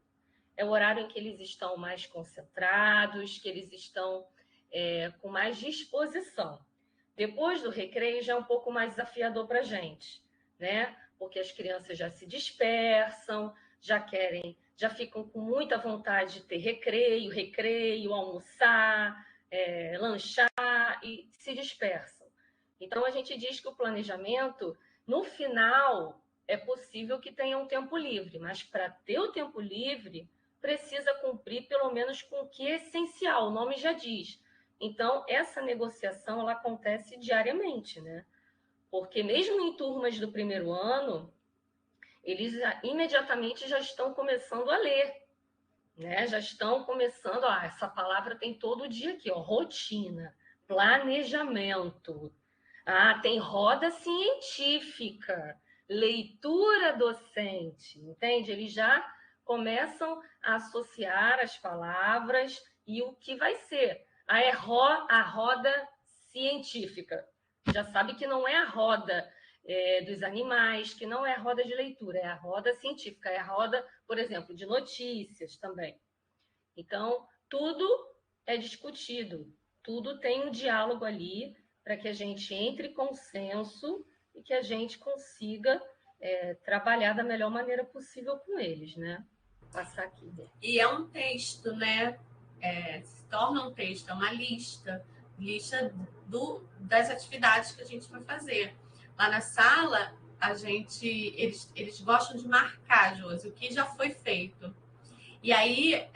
Speaker 4: É o horário em que eles estão mais concentrados, que eles estão com mais disposição. Depois do recreio já é um pouco mais desafiador para a gente, né? Porque as crianças já se dispersam, já ficam com muita vontade de ter recreio, almoçar, lanchar e se dispersam. Então, a gente diz que o planejamento, no final, é possível que tenha um tempo livre, mas para ter o tempo livre, precisa cumprir pelo menos com o que é essencial, o nome já diz. Então, essa negociação ela acontece diariamente, né? Porque mesmo em turmas do primeiro ano, eles imediatamente já estão começando a ler, né? Já estão começando, essa palavra tem todo dia aqui, ó, rotina, planejamento. Tem roda científica, leitura docente, entende? Eles já começam a associar as palavras e o que vai ser. A roda científica. Já sabe que não é a roda dos animais, que não é a roda de leitura, é a roda científica, é a roda, por exemplo, de notícias também. Então, tudo é discutido, tudo tem um diálogo ali para que a gente entre em consenso e que a gente consiga trabalhar da melhor maneira possível com eles, né? Passar aqui.
Speaker 2: E é um texto, né? Se torna um texto, é uma lista das atividades que a gente vai fazer. Lá na sala, eles gostam de marcar, Josi, o que já foi feito. E aí,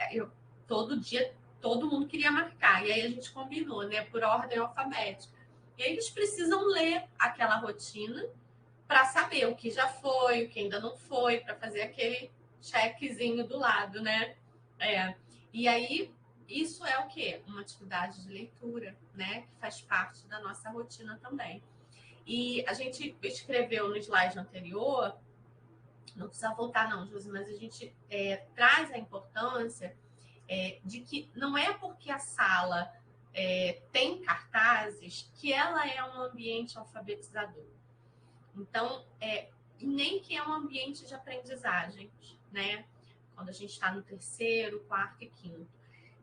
Speaker 2: todo dia, todo mundo queria marcar. E aí a gente combinou, né? Por ordem alfabética. E aí eles precisam ler aquela rotina para saber o que já foi, o que ainda não foi, para fazer aquele checkzinho do lado, né? E aí, isso é o quê? Uma atividade de leitura, né? Que faz parte da nossa rotina também. E a gente escreveu no slide anterior, não precisa voltar não, Josi, mas a gente traz a importância de que não é porque a sala tem cartazes que ela é um ambiente alfabetizador. Então, nem que é um ambiente de aprendizagem, né? Quando a gente está no terceiro, quarto e quinto.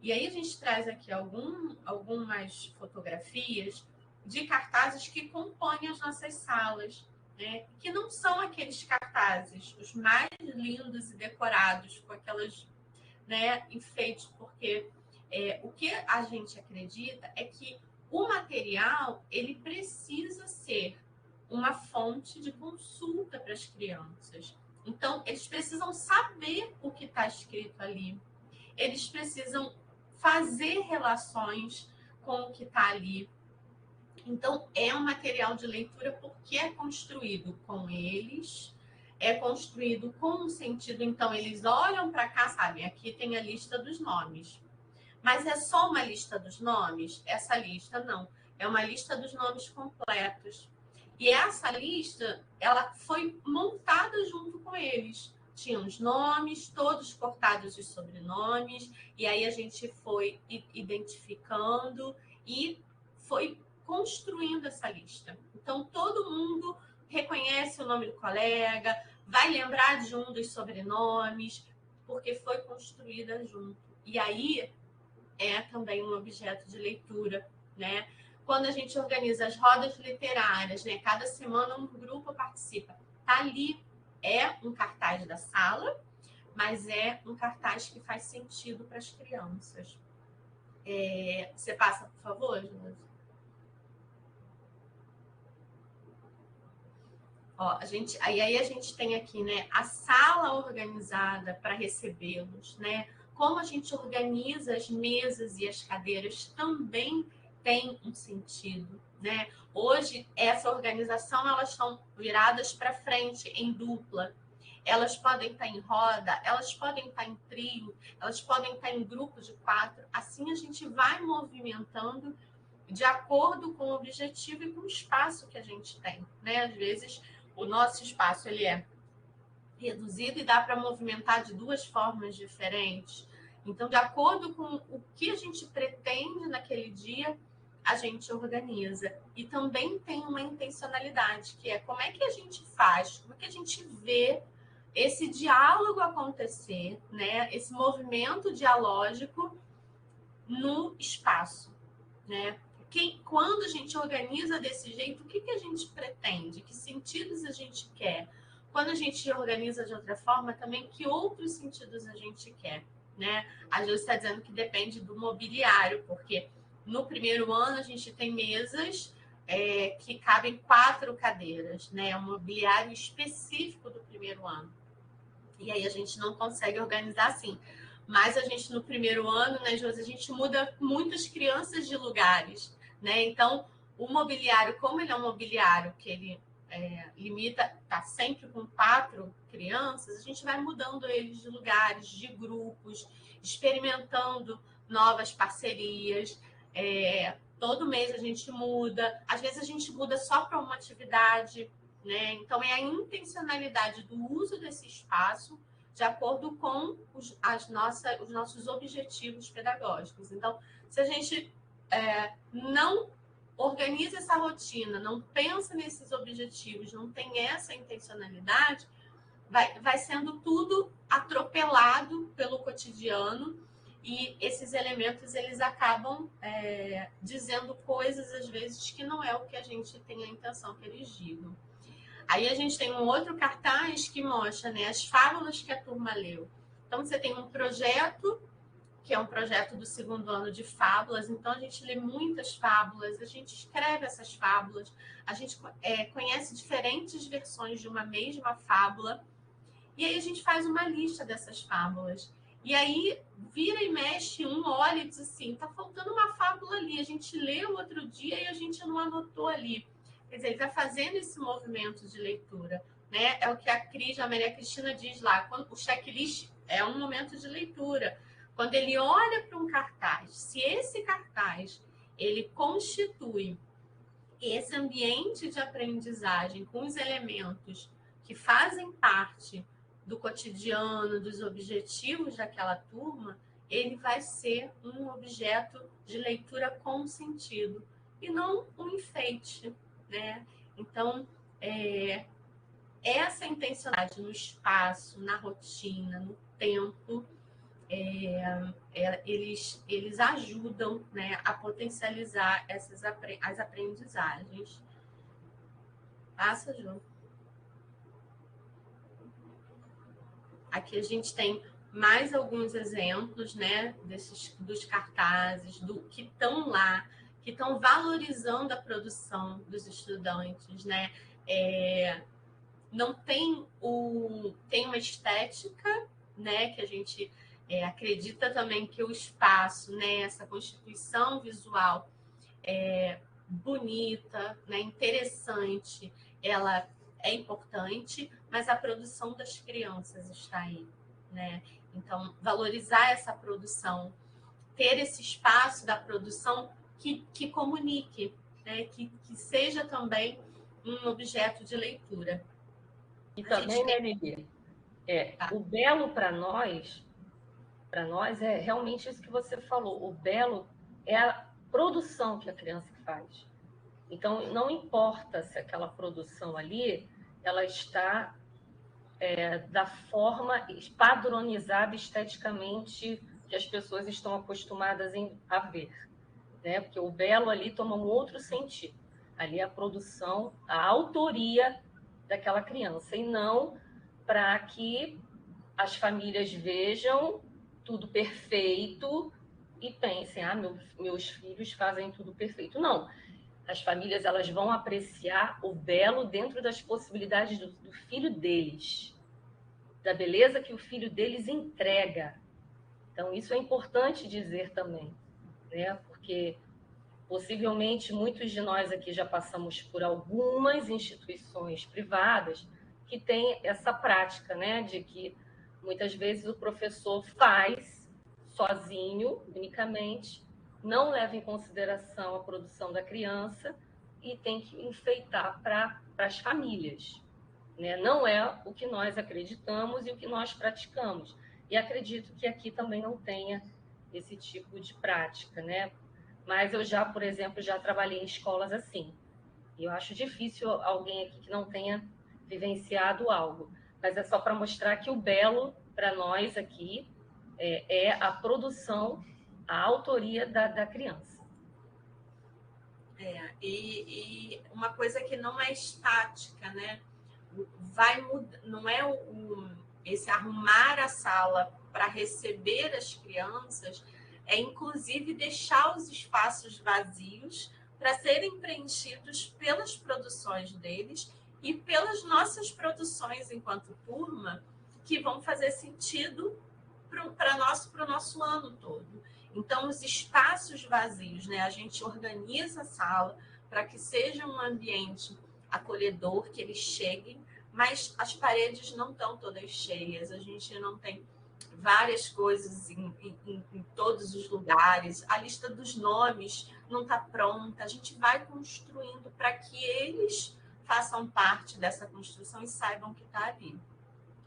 Speaker 2: E aí a gente traz aqui algumas fotografias de cartazes que compõem as nossas salas, né? Que não são aqueles cartazes, os mais lindos e decorados, com aquelas, né, enfeites, porque o que a gente acredita é que o material ele precisa ser uma fonte de consulta para as crianças. Então, eles precisam saber o que está escrito ali. Eles precisam fazer relações com o que está ali. Então, é um material de leitura porque é construído com eles, é construído com um sentido. Então, eles olham para cá, sabem, aqui tem a lista dos nomes. Mas é só uma lista dos nomes? Essa lista não. É uma lista dos nomes completos. E essa lista, ela foi montada junto com eles. Tinha os nomes, todos cortados de sobrenomes, e aí a gente foi identificando e foi construindo essa lista. Então, todo mundo reconhece o nome do colega, vai lembrar de um dos sobrenomes, porque foi construída junto. E aí, é também um objeto de leitura, né? Quando a gente organiza as rodas literárias, né? Cada semana um grupo participa. Tá ali, é um cartaz da sala, mas é um cartaz que faz sentido para as crianças. Você passa, por favor, Júlia? Ó, aí a gente tem aqui, né, a sala organizada para recebê-los, né? Como a gente organiza as mesas e as cadeiras também tem um sentido, né? Hoje, essa organização, elas estão viradas para frente, em dupla. Elas podem estar em roda, elas podem estar em trio, elas podem estar em grupos de 4. Assim, a gente vai movimentando de acordo com o objetivo e com o espaço que a gente tem, né? Às vezes, o nosso espaço ele é reduzido e dá para movimentar de duas formas diferentes. Então, de acordo com o que a gente pretende naquele dia, a gente organiza. E também tem uma intencionalidade, que é como é que a gente faz, como é que a gente vê esse diálogo acontecer, né? Esse movimento dialógico no espaço, né? Quando a gente organiza desse jeito, o que a gente pretende? Que sentidos a gente quer? Quando a gente organiza de outra forma, também que outros sentidos a gente quer, né? A Ju está dizendo que depende do mobiliário, porque no primeiro ano a gente tem mesas que cabem 4 cadeiras, né? É um mobiliário específico do primeiro ano. E aí a gente não consegue organizar assim. Mas a gente, no primeiro ano, né, Josi, a gente muda muitas crianças de lugares, né? Então, o mobiliário, como ele é um mobiliário que ele limita, tá sempre com 4 crianças, a gente vai mudando eles de lugares, de grupos, experimentando novas parcerias. Todo mês a gente muda, às vezes a gente muda só para uma atividade, né? Então, é a intencionalidade do uso desse espaço de acordo com os nossos objetivos pedagógicos. Então, se a gente não organiza essa rotina, não pensa nesses objetivos, não tem essa intencionalidade, vai sendo tudo atropelado pelo cotidiano e esses elementos eles acabam dizendo coisas, às vezes, que não é o que a gente tem a intenção que eles digam. Aí a gente tem um outro cartaz que mostra, né, as fábulas que a turma leu. Então, você tem um projeto, que é um projeto do segundo ano de fábulas. Então, a gente lê muitas fábulas, a gente escreve essas fábulas, a gente conhece diferentes versões de uma mesma fábula. E aí a gente faz uma lista dessas fábulas. E aí, vira e mexe, olha e diz assim, tá faltando uma fábula ali. A gente leu outro dia e a gente não anotou ali. Quer dizer, ele está fazendo esse movimento de leitura, né? É o que a Maria Cristina diz lá. Quando o checklist é um momento de leitura. Quando ele olha para um cartaz, se esse cartaz ele constitui esse ambiente de aprendizagem com os elementos que fazem parte do cotidiano, dos objetivos daquela turma, ele vai ser um objeto de leitura com sentido e não um enfeite, né? Então, essa intencionalidade no espaço, na rotina, no tempo, eles ajudam, né, a potencializar as aprendizagens. Passa, Ju. Aqui a gente tem mais alguns exemplos, né, dos cartazes, que estão lá, que estão valorizando a produção dos estudantes, né? Não tem tem uma estética, né, que a gente acredita também que o espaço, né, essa constituição visual bonita, né, interessante, ela é importante, mas a produção das crianças está aí, né? Então, valorizar essa produção, ter esse espaço da produção que comunique, né? Que seja também um objeto de leitura.
Speaker 4: E também, né, Lili? O belo para nós é realmente isso que você falou. O belo é a produção que a criança faz. Então, não importa se aquela produção ali ela está da forma padronizada esteticamente que as pessoas estão acostumadas a ver, né? Porque o belo ali toma um outro sentido. Ali é a produção, a autoria daquela criança, e não para que as famílias vejam tudo perfeito e pensem, meus filhos fazem tudo perfeito. Não. As famílias, elas vão apreciar o belo dentro das possibilidades do filho deles, da beleza que o filho deles entrega. Então, isso é importante dizer também, né? Porque possivelmente muitos de nós aqui já passamos por algumas instituições privadas que têm essa prática, né? De que muitas vezes o professor faz sozinho, unicamente, não leva em consideração a produção da criança e tem que enfeitar para as famílias, né? Não é o que nós acreditamos e o que nós praticamos. E acredito que aqui também não tenha esse tipo de prática, né? Mas eu já, por exemplo, já trabalhei em escolas assim. E eu acho difícil alguém aqui que não tenha vivenciado algo. Mas é só para mostrar que o belo, para nós aqui, é a produção, a autoria da criança.
Speaker 2: E uma coisa que não é estática, né? Não é esse arrumar a sala para receber as crianças, é inclusive deixar os espaços vazios para serem preenchidos pelas produções deles e pelas nossas produções enquanto turma, que vão fazer sentido para o nosso ano todo. Então, os espaços vazios, né? A gente organiza a sala para que seja um ambiente acolhedor, que eles cheguem, mas as paredes não estão todas cheias, a gente não tem várias coisas em todos os lugares, a lista dos nomes não está pronta, a gente vai construindo para que eles façam parte dessa construção e saibam que está ali.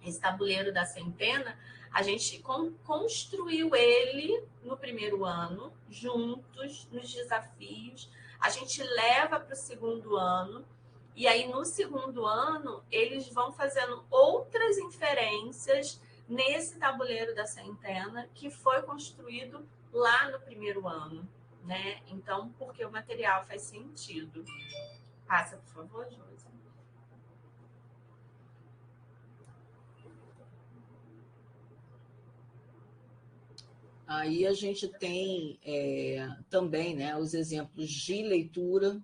Speaker 2: Esse tabuleiro da centena, a gente construiu ele no primeiro ano, juntos, nos desafios, a gente leva para o segundo ano, e aí no segundo ano eles vão fazendo outras inferências nesse tabuleiro da centena que foi construído lá no primeiro ano, né? Então, porque o material faz sentido. Passa, por favor, Josi.
Speaker 3: Aí a gente tem também, né, os exemplos de leitura.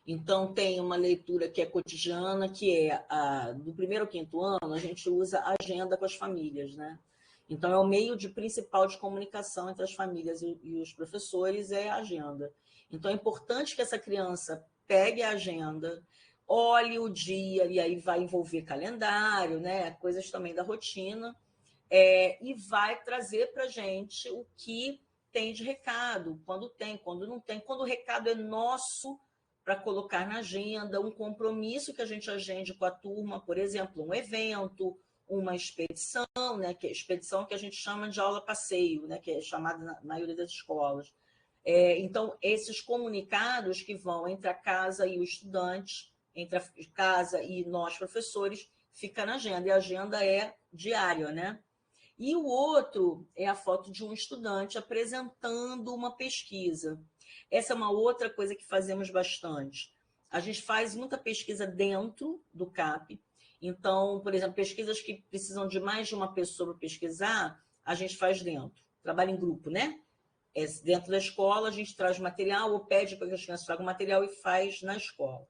Speaker 3: Então, tem uma leitura que é cotidiana, que é do primeiro ao quinto ano, a gente usa a agenda com as famílias, né? Então, é o meio principal de comunicação entre as famílias e os professores, é a agenda. Então, é importante que essa criança pegue a agenda, olhe o dia, e aí vai envolver calendário, né? Coisas também da rotina, e vai trazer para a gente o que tem de recado, quando tem, quando não tem, quando o recado é nosso para colocar na agenda, um compromisso que a gente agende com a turma, por exemplo, um evento, uma expedição, né, que é expedição que a gente chama de aula-passeio, né, que é chamada na maioria das escolas. Então, esses comunicados que vão entre a casa e o estudante, entre a casa e nós, professores, fica na agenda, e a agenda é diária, né? E o outro é a foto de um estudante apresentando uma pesquisa. Essa é uma outra coisa que fazemos bastante. A gente faz muita pesquisa dentro do CAP. Então, por exemplo, pesquisas que precisam de mais de uma pessoa para pesquisar, a gente faz dentro. Trabalho em grupo, né? Dentro da escola, a gente traz material ou pede para que as crianças tragam material e faz na escola.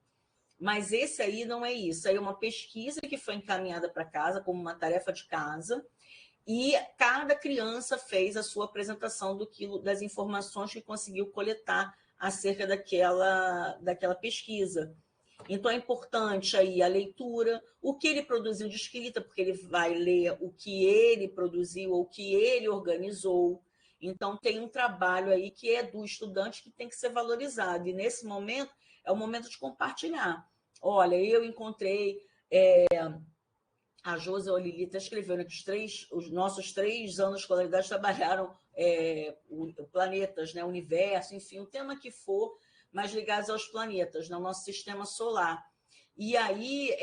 Speaker 3: Mas esse aí não é isso. Aí é uma pesquisa que foi encaminhada para casa como uma tarefa de casa, e cada criança fez a sua apresentação das informações que conseguiu coletar acerca daquela pesquisa. Então, é importante aí a leitura, o que ele produziu de escrita, porque ele vai ler o que ele produziu ou o que ele organizou. Então, tem um trabalho aí que é do estudante que tem que ser valorizado. E, nesse momento, é o momento de compartilhar. Olha, eu encontrei... A Josi ou a Lili está escrevendo que os nossos 3 anos de escolaridade trabalharam planetas, né, universo, enfim, o tema que for, mas ligados aos planetas, no nosso sistema solar. E aí,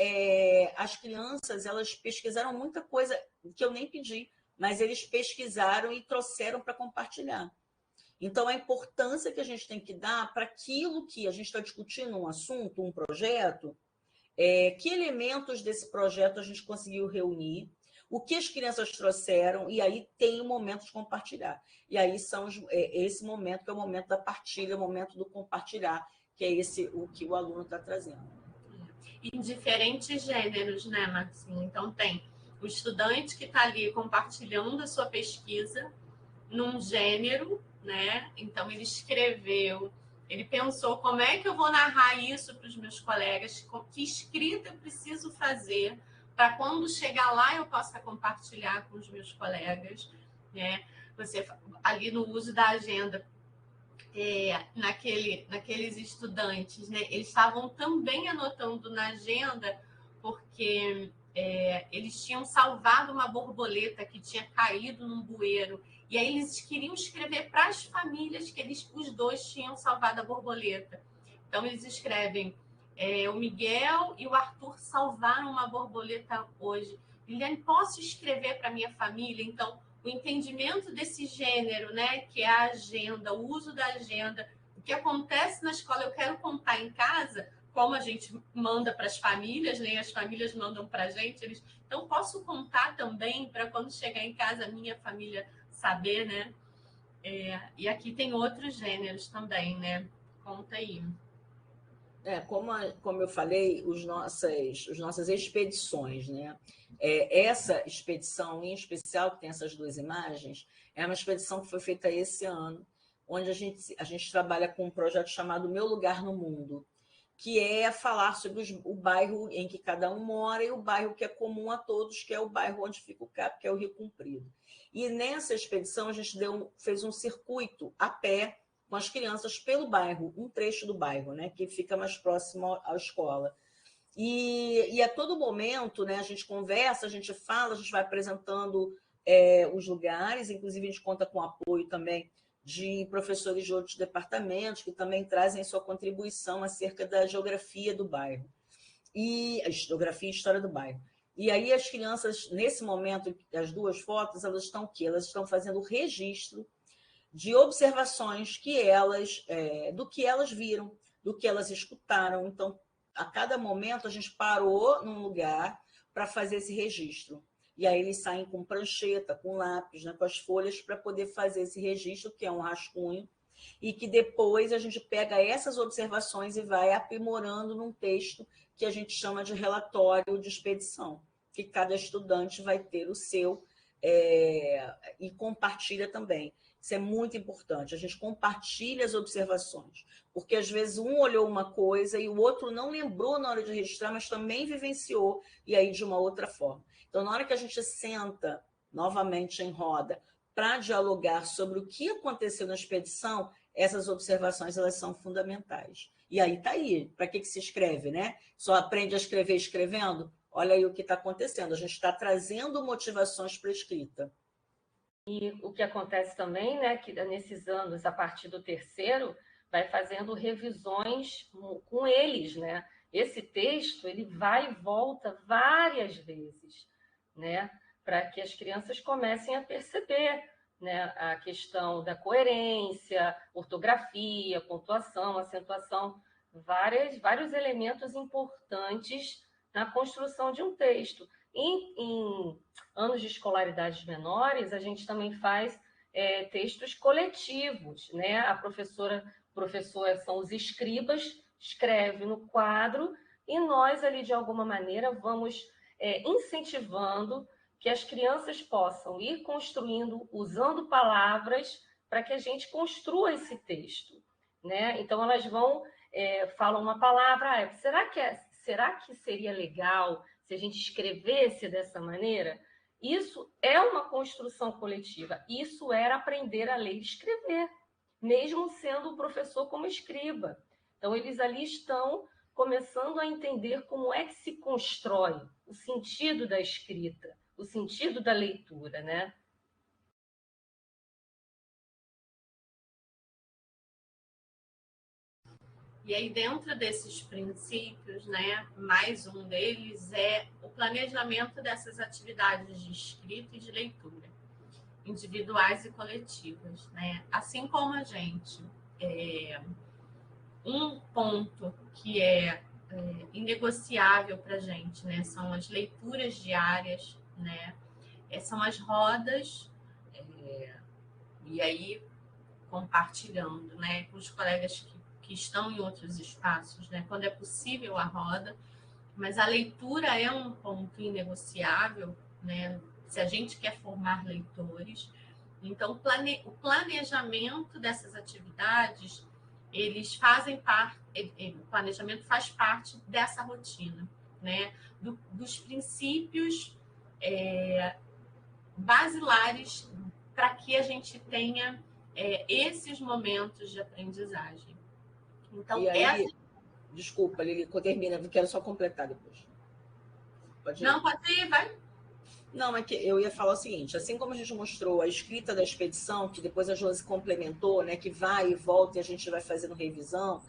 Speaker 3: as crianças, elas pesquisaram muita coisa que eu nem pedi, mas eles pesquisaram e trouxeram para compartilhar. Então, a importância que a gente tem que dar para aquilo que a gente está discutindo, um assunto, um projeto, que elementos desse projeto a gente conseguiu reunir, o que as crianças trouxeram, e aí tem o momento de compartilhar. E aí esse momento que é o momento da partilha, o momento do compartilhar, que é o que o aluno está trazendo.
Speaker 2: Em diferentes gêneros, né, Marcinho? Então, tem o estudante que está ali compartilhando a sua pesquisa num gênero, né? Então, ele escreveu, ele pensou como é que eu vou narrar isso para os meus colegas, que escrita eu preciso fazer para quando chegar lá eu possa compartilhar com os meus colegas, né? Você, ali no uso da agenda, naqueles estudantes, né? Eles estavam também anotando na agenda porque eles tinham salvado uma borboleta que tinha caído num bueiro. E aí eles queriam escrever para as famílias que os dois tinham salvado a borboleta. Então eles escrevem: o Miguel e o Arthur salvaram uma borboleta hoje. Liliane, posso escrever para minha família? Então, o entendimento desse gênero, né, que é a agenda, o uso da agenda, o que acontece na escola, eu quero contar em casa, como a gente manda para as famílias, né, as famílias mandam para a gente, então posso contar também para quando chegar em casa a minha família saber, né? E aqui tem outros gêneros também, né? Conta aí.
Speaker 3: Como eu falei, as nossas expedições, né? Essa expedição, em especial, que tem essas duas imagens, é uma expedição que foi feita esse ano, onde a gente trabalha com um projeto chamado Meu Lugar no Mundo, que é falar sobre o bairro em que cada um mora e o bairro que é comum a todos, que é o bairro onde fica o CAP, que é o Rio Comprido. E nessa expedição a gente fez um circuito a pé com as crianças pelo bairro, um trecho do bairro, né, que fica mais próximo à escola. E a todo momento, né, a gente conversa, a gente fala, a gente vai apresentando os lugares, inclusive a gente conta com apoio também de professores de outros departamentos que também trazem sua contribuição acerca da geografia do bairro, e a geografia e história do bairro. E aí as crianças, nesse momento, as duas fotos, elas estão o quê? Elas estão fazendo registro de observações do que elas viram, do que elas escutaram. Então, a cada momento, a gente parou num lugar para fazer esse registro. E aí eles saem com prancheta, com lápis, né, com as folhas, para poder fazer esse registro, que é um rascunho, e que depois a gente pega essas observações e vai aprimorando num texto que a gente chama de relatório de expedição, que cada estudante vai ter o seu e compartilha também. Isso é muito importante, a gente compartilha as observações, porque às vezes um olhou uma coisa e o outro não lembrou na hora de registrar, mas também vivenciou, e aí de uma outra forma. Então, na hora que a gente senta novamente em roda para dialogar sobre o que aconteceu na expedição, essas observações elas são fundamentais. E aí está aí, para que se escreve, né? Só aprende a escrever escrevendo? Olha aí o que está acontecendo, a gente está trazendo motivações para a escrita.
Speaker 4: E o que acontece também, né, que nesses anos, a partir do terceiro, vai fazendo revisões com eles, né? Esse texto, ele vai e volta várias vezes, né? Para que as crianças comecem a perceber, né, a questão da coerência, ortografia, pontuação, acentuação, vários elementos importantes na construção de um texto. Em anos de escolaridades menores, a gente também faz textos coletivos, né? A professora são os escribas, escreve no quadro e nós ali, de alguma maneira, vamos incentivando que as crianças possam ir construindo, usando palavras para que a gente construa esse texto, né? Então, elas vão, falam uma palavra, será que seria legal se a gente escrevesse dessa maneira? Isso é uma construção coletiva. Isso era aprender a ler e escrever, mesmo sendo o professor como escriba. Então, eles ali estão começando a entender como é que se constrói o sentido da escrita, o sentido da leitura, né?
Speaker 2: E aí, dentro desses princípios, né, mais um deles é o planejamento dessas atividades de escrita e de leitura. individuais e coletivas, né? Assim como a gente, um ponto que é inegociável para a gente, né? São as leituras diárias, né? São as rodas, e aí compartilhando, né? Com os colegas que estão em outros espaços, né? Quando é possível a roda, mas a leitura é um ponto inegociável, né? Se a gente quer formar leitores. Então, o planejamento dessas atividades, eles fazem parte, o planejamento faz parte dessa rotina, né? Dos princípios basilares para que a gente tenha esses momentos de aprendizagem. Então,
Speaker 3: e aí, desculpa, Lili, termina, eu quero só completar depois.
Speaker 2: Pode ir? Não, pode ir, vai.
Speaker 3: Não, é que eu ia falar o seguinte, assim como a gente mostrou a escrita da expedição, que depois a Josi complementou, né, que vai e volta e a gente vai fazendo revisão,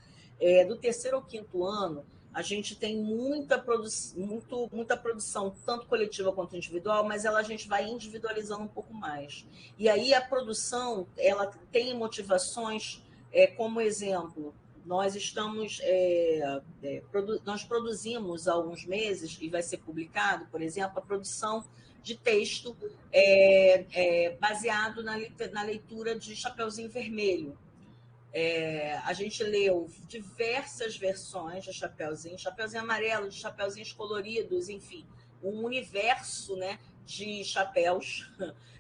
Speaker 3: do terceiro ao quinto ano, a gente tem muita produção, tanto coletiva quanto individual, mas a gente vai individualizando um pouco mais. E aí a produção, ela tem motivações, como exemplo, nós nós produzimos há alguns meses, e vai ser publicado, por exemplo, a produção de texto baseado na leitura de Chapeuzinho Vermelho. A gente leu diversas versões de Chapeuzinho Amarelo, de Chapeuzinhos coloridos, enfim, um universo, né, de chapéus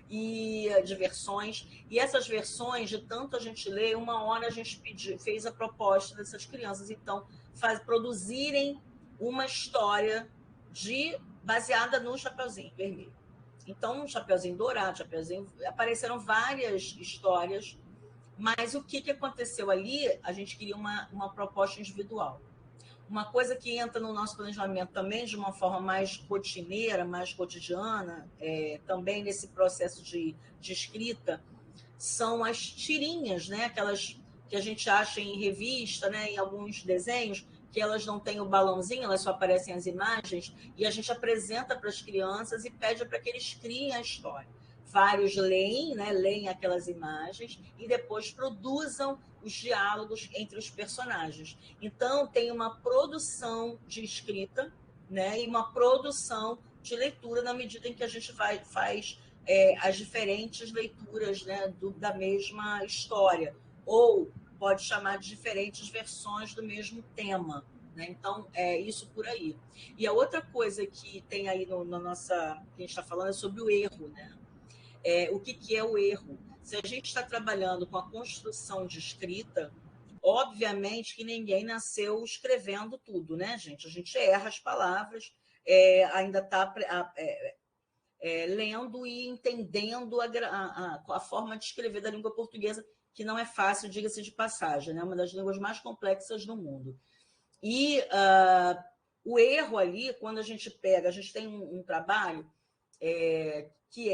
Speaker 3: e de versões. E essas versões, de tanto a gente ler, uma hora a gente fez a proposta dessas crianças, então, produzirem uma história baseada no Chapeuzinho Vermelho. Então, no Chapeuzinho Dourado, apareceram várias histórias, mas o que aconteceu ali? A gente queria uma proposta individual. Uma coisa que entra no nosso planejamento também de uma forma mais rotineira, mais cotidiana, também nesse processo de escrita, são as tirinhas, né? Aquelas que a gente acha em revista, né? Em alguns desenhos, que elas não têm o balãozinho, elas só aparecem as imagens, e a gente apresenta para as crianças e pede para que eles criem a história. Vários leem, né? Leem aquelas imagens e depois produzam os diálogos entre os personagens. Então, tem uma produção de escrita, né? E uma produção de leitura na medida em que a gente faz as diferentes leituras, né? Da mesma história. Ou pode chamar de diferentes versões do mesmo tema. Né? Então, isso por aí. E a outra coisa que tem aí que a gente está falando é sobre o erro. Né? O que é o erro? Se a gente está trabalhando com a construção de escrita, obviamente que ninguém nasceu escrevendo tudo, né, gente? A gente erra as palavras, ainda está lendo e entendendo a forma de escrever da língua portuguesa, que não é fácil, diga-se de passagem, né? Uma das línguas mais complexas do mundo. E o erro ali, quando a gente tem um trabalho que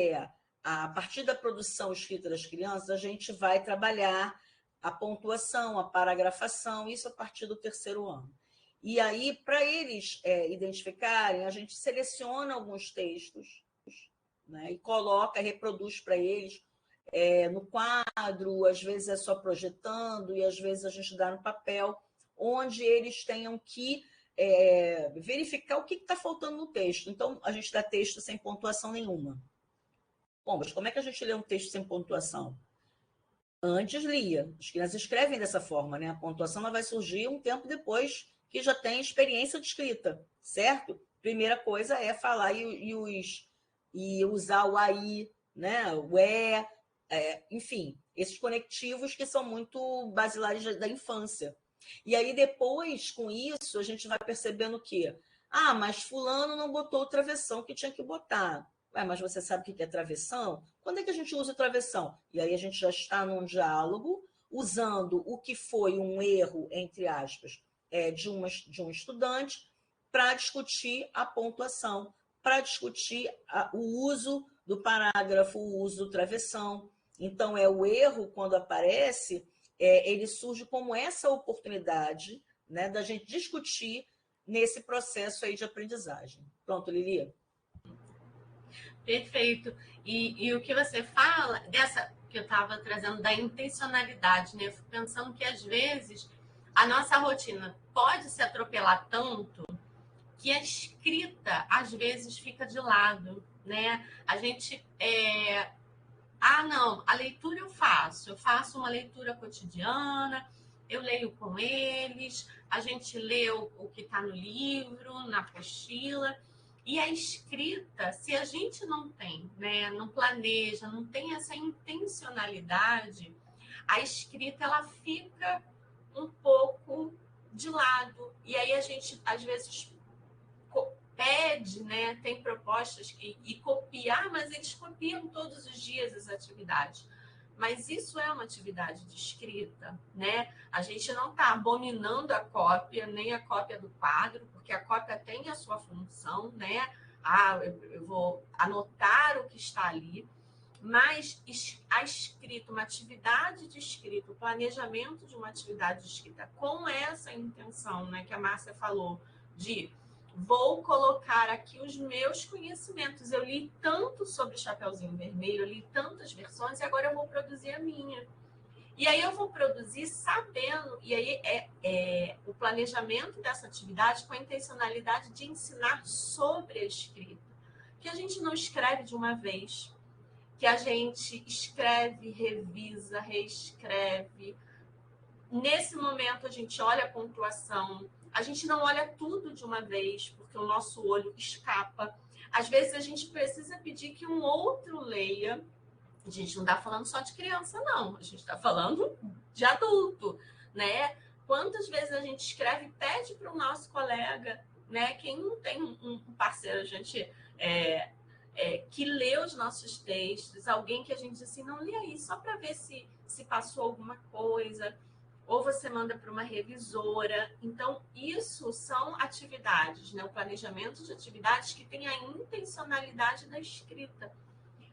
Speaker 3: a partir da produção escrita das crianças, a gente vai trabalhar a pontuação, a paragrafação, isso a partir do terceiro ano. E aí, para eles identificarem, a gente seleciona alguns textos, né, e reproduz para eles no quadro, às vezes é só projetando, e às vezes a gente dá no papel, onde eles tenham que verificar o que está faltando no texto. Então, a gente dá texto sem pontuação nenhuma. Bom, mas como é que a gente lê um texto sem pontuação? Antes lia. As crianças escrevem dessa forma, né? A pontuação ela vai surgir um tempo depois que já tem experiência de escrita, certo? Primeira coisa é falar e usar o aí, né? O enfim, esses conectivos que são muito basilares da infância. E aí depois, com isso, a gente vai percebendo que mas fulano não botou o travessão que tinha que botar. Mas você sabe o que é travessão? Quando é que a gente usa o travessão? E aí a gente já está num diálogo, usando o que foi um erro, entre aspas, de um estudante, para discutir a pontuação, para discutir o uso do parágrafo, o uso do travessão. Então, o erro, quando aparece, ele surge como essa oportunidade, né, da gente discutir nesse processo aí de aprendizagem. Pronto, Lili?
Speaker 2: Perfeito. E o que você fala, dessa que eu estava trazendo, da intencionalidade, né? Eu fico pensando que às vezes a nossa rotina pode se atropelar tanto que a escrita às vezes fica de lado, né? A gente não, a leitura eu faço uma leitura cotidiana, eu leio com eles, a gente lê o que está no livro, na apostila. E a escrita, se a gente não tem, né, não planeja, não tem essa intencionalidade, a escrita ela fica um pouco de lado. E aí a gente, às vezes, pede, né, tem propostas e copiar, mas eles copiam todos os dias as atividades. Mas isso é uma atividade de escrita, né? A gente não está abominando a cópia, nem a cópia do quadro, porque a cópia tem a sua função, né? Eu vou anotar o que está ali, mas a escrita, uma atividade de escrita, o planejamento de uma atividade de escrita com essa intenção, né, que a Márcia falou, de vou colocar aqui os meus conhecimentos. Eu li tanto sobre Chapeuzinho Vermelho, eu li tantas versões, e agora eu vou produzir a minha. E aí eu vou produzir sabendo, e aí o planejamento dessa atividade com a intencionalidade de ensinar sobre a escrita. Que a gente não escreve de uma vez, que a gente escreve, revisa, reescreve. Nesse momento a gente olha a pontuação, a gente não olha tudo de uma vez, porque o nosso olho escapa. Às vezes a gente precisa pedir que um outro leia. A gente não está falando só de criança, não. A gente está falando de adulto, né? Quantas vezes a gente escreve e pede para o nosso colega, né? Quem não tem um parceiro, a gente que lê os nossos textos, alguém que a gente diz assim, não, lê aí, só para ver se passou alguma coisa. Ou você manda para uma revisora. Então, isso são atividades, né? O planejamento de atividades que tem a intencionalidade da escrita.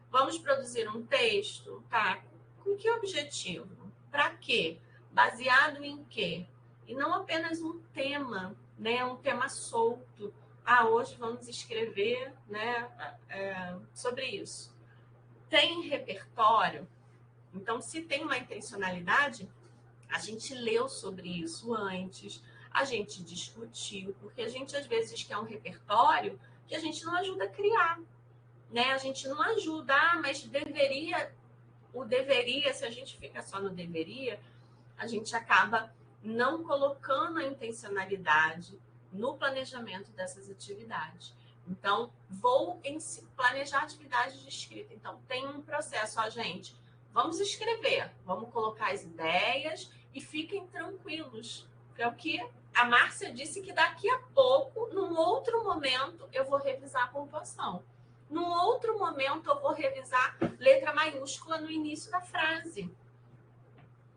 Speaker 2: Vamos produzir um texto, tá? Com que objetivo? Para quê? Baseado em quê? E não apenas um tema, né? Um tema solto. Hoje vamos escrever, né? Sobre isso. Tem repertório? Então, se tem uma intencionalidade, a gente leu sobre isso antes, a gente discutiu, porque a gente às vezes quer um repertório que a gente não ajuda a criar, né? A gente não ajuda, mas deveria, se a gente fica só no deveria, a gente acaba não colocando a intencionalidade no planejamento dessas atividades. Então, vou planejar atividades de escrita. Então, tem um processo, gente, vamos escrever, vamos colocar as ideias e fiquem tranquilos. É o que a Márcia disse, que daqui a pouco, num outro momento, eu vou revisar a pontuação. Num outro momento, eu vou revisar letra maiúscula no início da frase.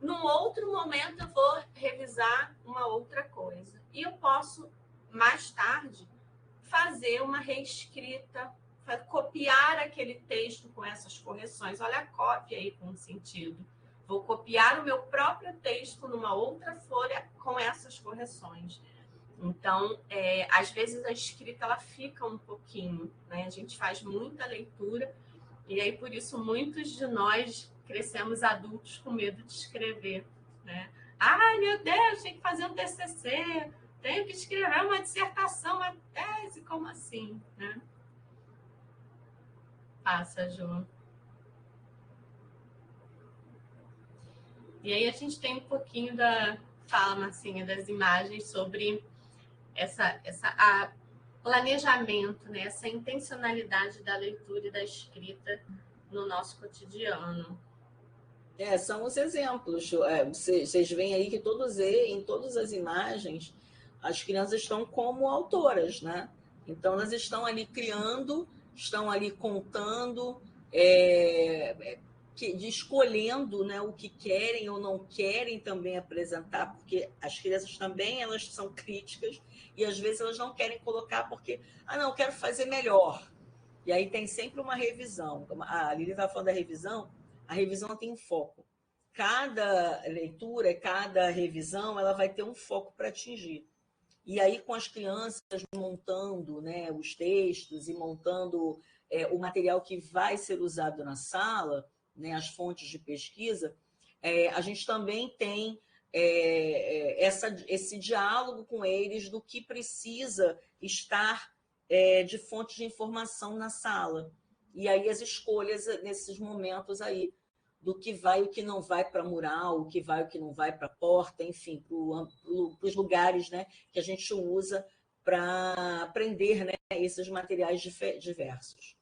Speaker 2: Num outro momento, eu vou revisar uma outra coisa. E eu posso, mais tarde, fazer uma reescrita, copiar aquele texto com essas correções. Olha a cópia aí com sentido. Vou copiar o meu próprio texto numa outra folha com essas correções. Então, às vezes a escrita ela fica um pouquinho, né? A gente faz muita leitura e aí por isso muitos de nós crescemos adultos com medo de escrever, né? Ai, meu Deus, tenho que fazer um TCC, tenho que escrever uma dissertação, uma tese, como assim, né? Passa, Ju. E aí a gente tem um pouquinho fala, Marcinha, das imagens sobre essa planejamento, né? Essa intencionalidade da leitura e da escrita no nosso cotidiano.
Speaker 3: São os exemplos. Vocês veem aí que em todas as imagens, as crianças estão como autoras, né? Então, elas estão ali criando, estão ali contando, escolhendo, né, o que querem ou não querem também apresentar, porque as crianças também elas são críticas e às vezes elas não querem colocar porque, não, eu quero fazer melhor. E aí tem sempre uma revisão. A Lili estava falando da revisão, a revisão tem um foco. Cada leitura, cada revisão, ela vai ter um foco para atingir. E aí, com as crianças montando, né, os textos e montando o material que vai ser usado na sala, né, as fontes de pesquisa, a gente também tem esse diálogo com eles do que precisa estar de fontes de informação na sala. E aí as escolhas nesses momentos aí, do que vai e o que não vai para mural, o que vai e o que não vai para a porta, enfim, para os lugares, né, que a gente usa para aprender, né, esses materiais diversos.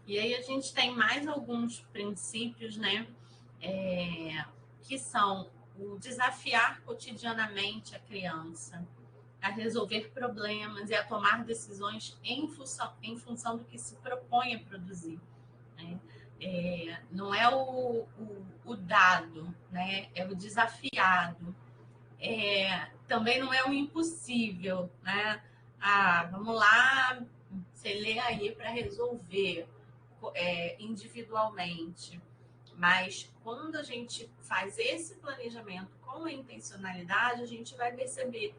Speaker 2: E aí a gente tem mais alguns princípios, né, que são o desafiar cotidianamente a criança a resolver problemas e a tomar decisões em função do que se propõe a produzir, né? Não é o dado, né? É o desafiado. Também não é o impossível, né? Vamos lá, você lê aí para resolver individualmente. Mas quando a gente faz esse planejamento com a intencionalidade, a gente vai perceber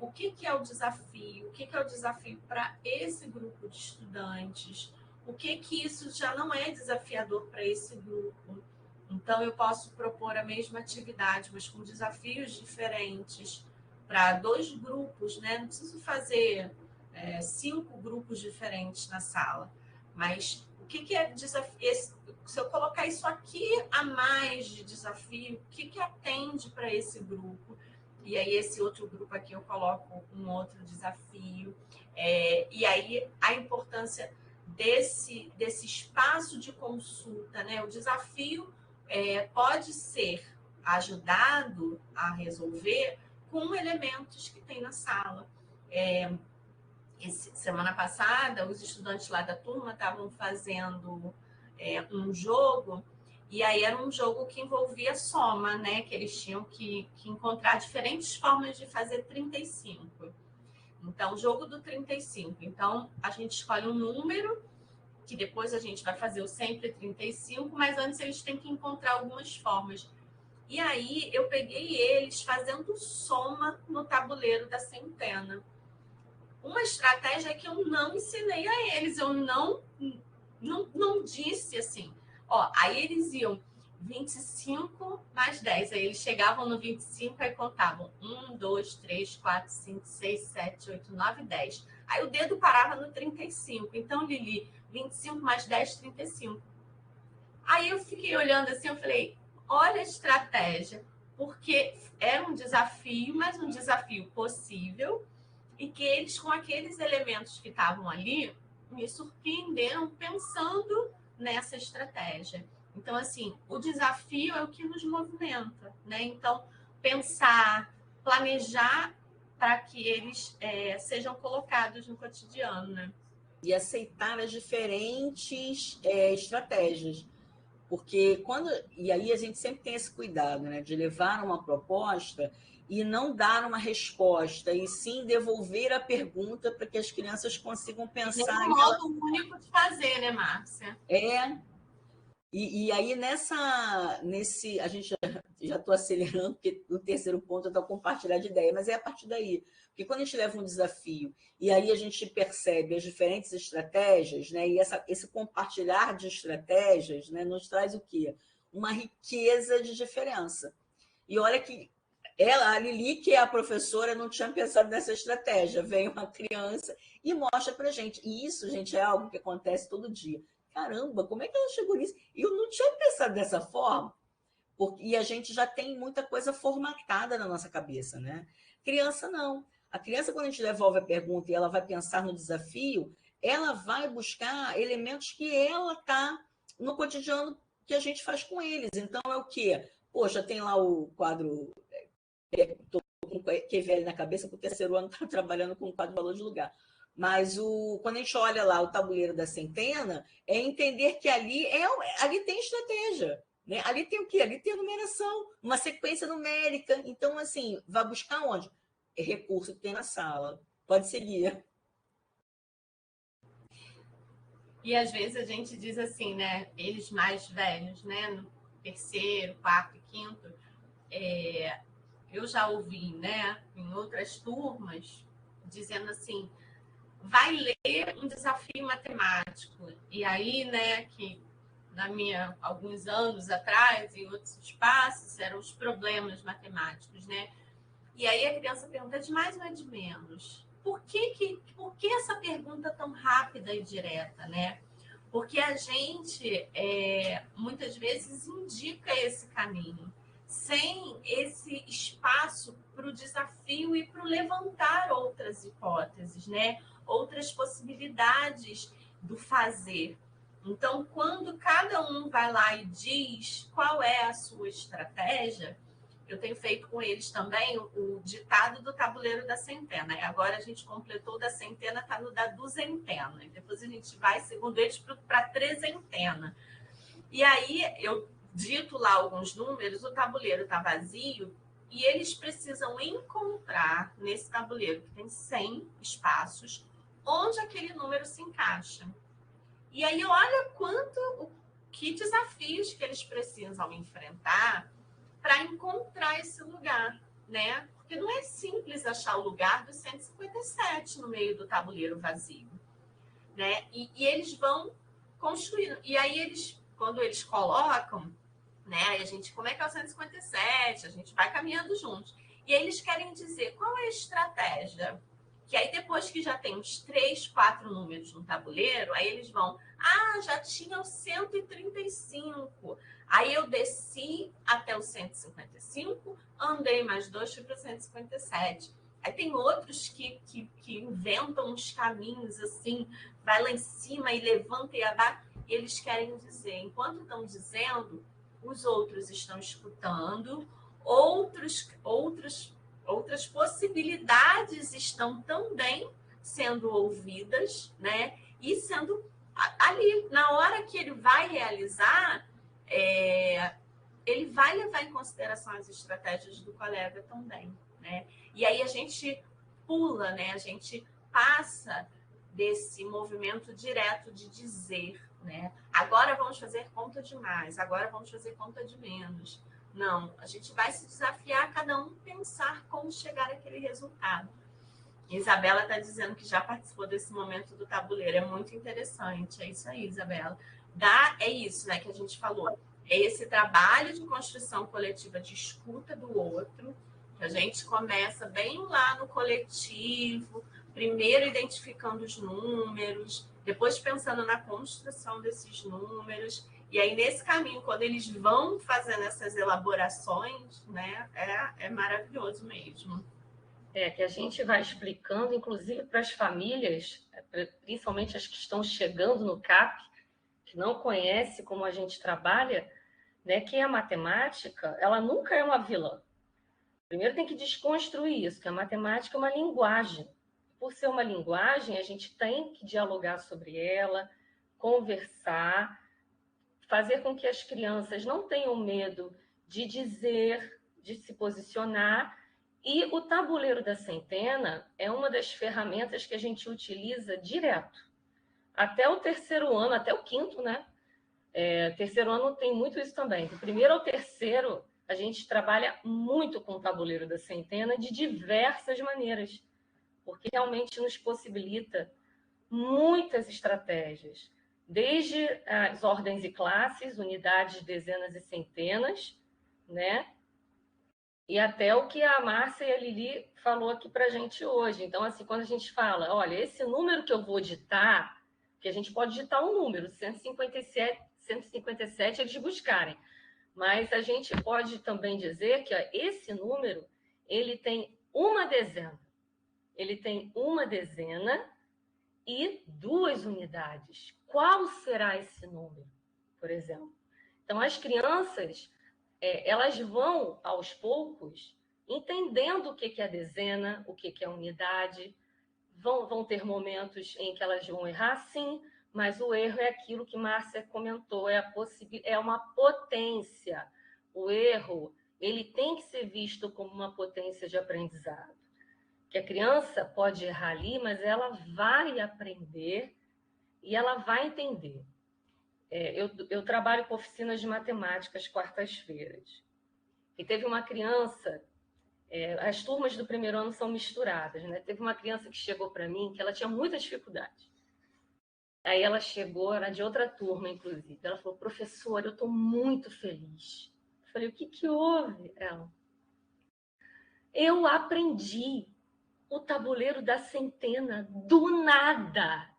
Speaker 2: o que é o desafio, o que é o desafio para esse grupo de estudantes, o que isso já não é desafiador para esse grupo. Então, eu posso propor a mesma atividade, mas com desafios diferentes para 2 grupos, né? Não preciso fazer 5 grupos diferentes na sala, mas o que é desafio? Se eu colocar isso aqui a mais de desafio, o que atende para esse grupo? E aí, esse outro grupo aqui, eu coloco um outro desafio. E aí, a importância desse espaço de consulta, né? O desafio pode ser ajudado a resolver com elementos que tem na sala. Semana passada, os estudantes lá da turma estavam fazendo um jogo, e aí era um jogo que envolvia soma, né? Que eles tinham que encontrar diferentes formas de fazer 35. Então, jogo do 35. Então, a gente escolhe um número, que depois a gente vai fazer o sempre 35, mas antes eles têm que encontrar algumas formas. E aí, eu peguei eles fazendo soma no tabuleiro da centena. Uma estratégia que eu não ensinei a eles, eu não disse assim. Aí eles iam 25 mais 10. Aí eles chegavam no 25 e contavam 1, 2, 3, 4, 5, 6, 7, 8, 9, 10. Aí o dedo parava no 35. Então, Lili, 25 mais 10, 35. Aí eu fiquei olhando assim, eu falei, olha a estratégia, porque era um desafio, mas um desafio possível, e que eles, com aqueles elementos que estavam ali, me surpreenderam pensando nessa estratégia. Então, assim, o desafio é o que nos movimenta, né? Então, pensar, planejar para que eles sejam colocados no cotidiano, né?
Speaker 3: E aceitar as diferentes estratégias. Porque e aí a gente sempre tem esse cuidado, né, de levar uma proposta e não dar uma resposta, e sim devolver a pergunta para que as crianças consigam pensar.
Speaker 2: Tem um modo único de fazer, né, Márcia?
Speaker 3: E aí a gente já estou acelerando, porque no terceiro ponto é compartilhar de ideia, mas é a partir daí. Porque quando a gente leva um desafio e aí a gente percebe as diferentes estratégias, né, e esse compartilhar de estratégias, né, nos traz o quê? Uma riqueza de diferença. E olha que a Lili, que é a professora, não tinha pensado nessa estratégia. Vem uma criança e mostra para a gente. E isso, gente, é algo que acontece todo dia. Caramba, como é que ela chegou nisso? E eu não tinha pensado dessa forma. E a gente já tem muita coisa formatada na nossa cabeça, né? Criança não. A criança, quando a gente devolve a pergunta e ela vai pensar no desafio, ela vai buscar elementos que ela está no cotidiano que a gente faz com eles. Então, é o quê? Poxa, tem lá o quadro... Estou com QVL na cabeça, porque o terceiro ano está trabalhando com o quadro valor de lugar. Mas quando a gente olha lá o tabuleiro da centena, é entender que ali tem estratégia. Né? Ali tem o quê? Ali tem a numeração, uma sequência numérica. Então, assim, vai buscar onde? É recurso que tem na sala. Pode seguir.
Speaker 2: E às vezes a gente diz assim, né? Eles mais velhos, né? No terceiro, quarto e quinto, eu já ouvi, né, em outras turmas, dizendo assim, vai ler um desafio matemático. E aí, né, que alguns anos atrás, em outros espaços, eram os problemas matemáticos, né? E aí a criança pergunta, é de mais ou é de menos? Por que essa pergunta tão rápida e direta, né? Porque a gente, muitas vezes, indica esse caminho, sem esse espaço para o desafio e para levantar outras hipóteses, né? Outras possibilidades do fazer. Então, quando cada um vai lá e diz qual é a sua estratégia, eu tenho feito com eles também o ditado do tabuleiro da centena. E agora a gente completou o da centena, está no da duzentena. E depois a gente vai, segundo eles, para a trezentena. E aí eu dito lá alguns números, o tabuleiro está vazio e eles precisam encontrar nesse tabuleiro, que tem 100 espaços, onde aquele número se encaixa. E aí olha que desafios que eles precisam enfrentar para encontrar esse lugar, né? Porque não é simples achar o lugar do 157 no meio do tabuleiro vazio, né? E eles vão construindo. E aí eles, quando eles colocam, né? A gente, como é que é o 157? A gente vai caminhando juntos. E aí eles querem dizer qual é a estratégia. Que aí depois que já tem uns 3, 4 números no tabuleiro, aí eles vão, já tinha o 135. Aí eu desci até o 155, andei mais 2, fui para o 157. Aí tem outros que inventam uns caminhos assim, vai lá em cima e levanta e abaixa. E eles querem dizer, enquanto estão dizendo, os outros estão escutando, outras possibilidades estão também sendo ouvidas, né? E sendo ali, na hora que ele vai realizar, ele vai levar em consideração as estratégias do colega também, né? E aí a gente pula, né? A gente passa desse movimento direto de dizer, né? Agora vamos fazer conta de mais, agora vamos fazer conta de menos. Não, a gente vai se desafiar cada um pensar como chegar àquele resultado. Isabela está dizendo que já participou desse momento do tabuleiro. É muito interessante. É isso aí, Isabela. É isso, né, que a gente falou. É esse trabalho de construção coletiva de escuta do outro, que a gente começa bem lá no coletivo, primeiro identificando os números, depois pensando na construção desses números. E aí, nesse caminho, quando eles vão fazendo essas elaborações, né, é maravilhoso mesmo.
Speaker 4: Que a gente vai explicando, inclusive para as famílias, principalmente as que estão chegando no CAP, que não conhece como a gente trabalha, né, que a matemática, ela nunca é uma vilã. Primeiro tem que desconstruir isso, que a matemática é uma linguagem. Por ser uma linguagem, a gente tem que dialogar sobre ela, conversar, fazer com que as crianças não tenham medo de dizer, de se posicionar. E o tabuleiro da centena é uma das ferramentas que a gente utiliza direto. Até o terceiro ano, até o quinto, né? Terceiro ano tem muito isso também. Do primeiro ao terceiro, a gente trabalha muito com o tabuleiro da centena de diversas maneiras, porque realmente nos possibilita muitas estratégias, desde as ordens e classes, unidades, dezenas e centenas, né? E até o que a Márcia e a Lili falou aqui para a gente hoje. Então, assim, quando a gente fala, olha, esse número que eu vou digitar, que a gente pode digitar um número, 157 eles buscarem, mas a gente pode também dizer que esse número, ele tem uma dezena. Ele tem uma dezena e 2 unidades. Qual será esse número, por exemplo? Então, as crianças, elas vão, aos poucos, entendendo o que é dezena, o que é unidade. Vão ter momentos em que elas vão errar, sim, mas o erro é aquilo que Márcia comentou, é uma potência. O erro, ele tem que ser visto como uma potência de aprendizado. Que a criança pode errar ali, mas ela vai aprender e ela vai entender. Eu trabalho com oficinas de matemática às quartas-feiras. E teve uma criança as turmas do primeiro ano são misturadas, né? Teve uma criança que chegou para mim que ela tinha muita dificuldade. Aí ela chegou, era de outra turma, inclusive. Ela falou, professora, eu estou muito feliz. Eu falei, o que houve? Ela, eu aprendi o tabuleiro da centena do nada.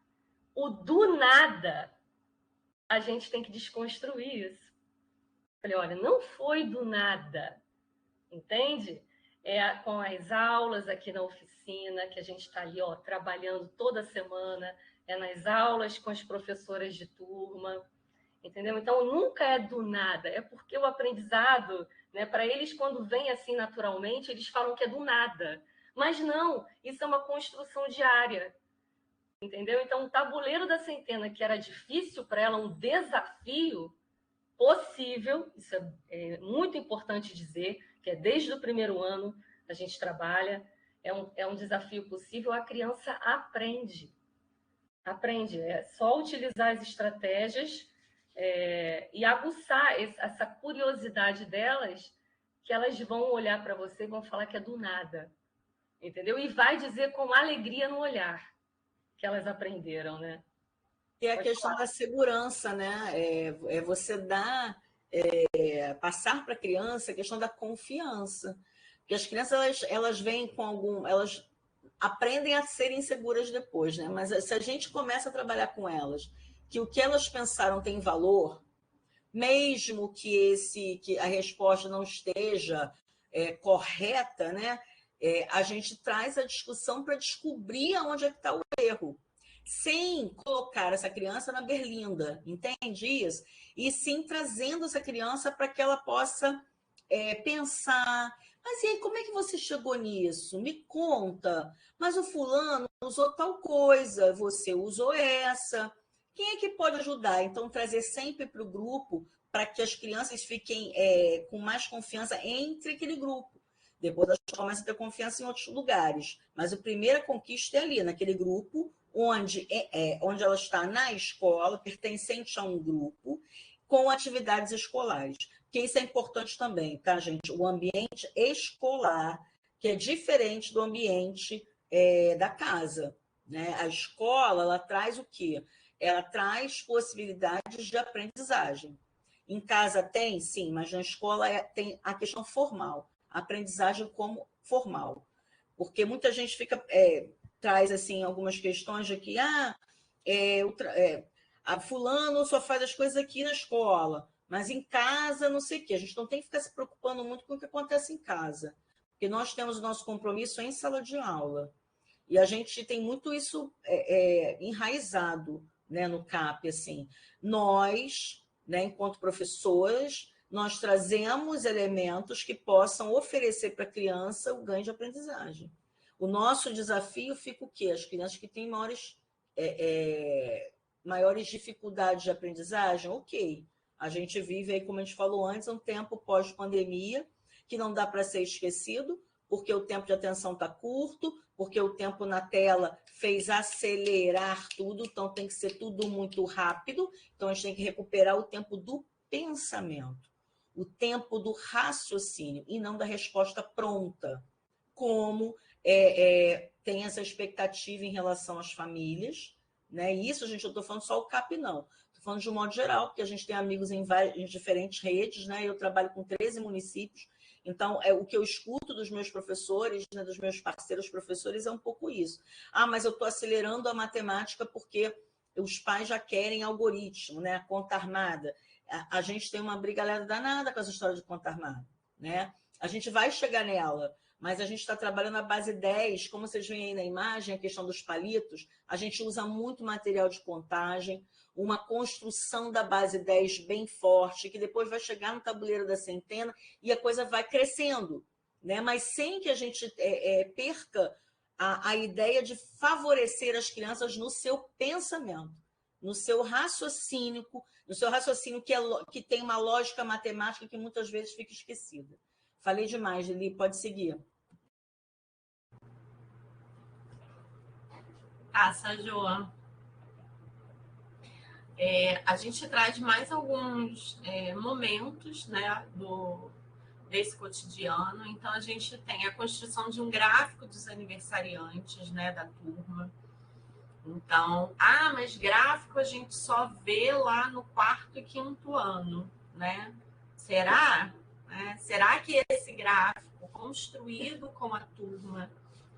Speaker 4: O do nada. A gente tem que desconstruir isso. Eu falei, olha, não foi do nada, entende? Com as aulas aqui na oficina, que a gente está ali, ó, trabalhando toda semana, nas aulas com as professoras de turma, entendeu? Então, nunca é do nada, é porque o aprendizado, né, para eles, quando vem assim naturalmente, eles falam que é do nada. Mas não, isso é uma construção diária, entendeu? Então, o tabuleiro da centena, que era difícil para ela, um desafio possível, isso é muito importante dizer, que é desde o primeiro ano a gente trabalha, é um desafio possível, a criança aprende, é só utilizar as estratégias e aguçar essa curiosidade delas, que elas vão olhar para você e vão falar que é do nada, entendeu? E vai dizer com alegria no olhar que elas aprenderam, né?
Speaker 3: E a questão da segurança, né? Você dar, passar para a criança a questão da confiança. Porque as crianças, elas vêm com elas aprendem a serem seguras depois, né? Mas se a gente começa a trabalhar com elas, que o que elas pensaram tem valor, mesmo que a resposta não esteja correta, né? A gente traz a discussão para descobrir aonde é que está o erro, sem colocar essa criança na berlinda, entende isso? E sim trazendo essa criança para que ela possa pensar, mas e aí, como é que você chegou nisso? Me conta. Mas o fulano usou tal coisa, você usou essa. Quem é que pode ajudar? Então, trazer sempre para o grupo, para que as crianças fiquem com mais confiança entre aquele grupo. Depois elas começam a ter confiança em outros lugares. Mas a primeira conquista é ali, naquele grupo, onde ela está na escola, pertencente a um grupo, com atividades escolares. Porque isso é importante também, tá, gente? O ambiente escolar, que é diferente do ambiente da casa, né? A escola, ela traz o quê? Ela traz possibilidades de aprendizagem. Em casa tem, sim, mas na escola tem a questão formal, a aprendizagem como formal. Porque muita gente traz assim algumas questões de que a fulano só faz as coisas aqui na escola, mas em casa não sei o quê. A gente não tem que ficar se preocupando muito com o que acontece em casa, porque nós temos o nosso compromisso em sala de aula. E a gente tem muito isso enraizado, né, no CAP. Assim. Nós, né, enquanto professores, nós trazemos elementos que possam oferecer para a criança o ganho de aprendizagem. O nosso desafio fica o quê? As crianças que têm maiores dificuldades de aprendizagem, ok. A gente vive aí, como a gente falou antes, um tempo pós-pandemia, que não dá para ser esquecido, porque o tempo de atenção está curto, porque o tempo na tela fez acelerar tudo, então tem que ser tudo muito rápido, então a gente tem que recuperar o tempo do pensamento, o tempo do raciocínio, e não da resposta pronta, como tem essa expectativa em relação às famílias, né? E isso, gente, eu estou falando só o CAP, não. Estou falando de um modo geral, porque a gente tem amigos em diferentes redes, né? Eu trabalho com 13 municípios, então, o que eu escuto dos meus professores, né, dos meus parceiros professores, é um pouco isso. Mas eu estou acelerando a matemática porque os pais já querem algoritmo, né? Conta armada. A gente tem uma briga danada com essa história de conta armada, né? A gente vai chegar nela, mas a gente está trabalhando a base 10, como vocês veem aí na imagem, a questão dos palitos, a gente usa muito material de contagem, uma construção da base 10 bem forte, que depois vai chegar no tabuleiro da centena e a coisa vai crescendo, né? Mas sem que a gente perca a ideia de favorecer as crianças no seu pensamento, no seu raciocínio que tem uma lógica matemática que muitas vezes fica esquecida. Falei demais, Lili, pode seguir.
Speaker 2: Passa, João. A gente traz mais alguns momentos, né, desse cotidiano. Então, a gente tem a construção de um gráfico dos aniversariantes, né, da turma. Então, mas gráfico a gente só vê lá no 4º e 5º ano, né? Será? Será que esse gráfico construído com a turma,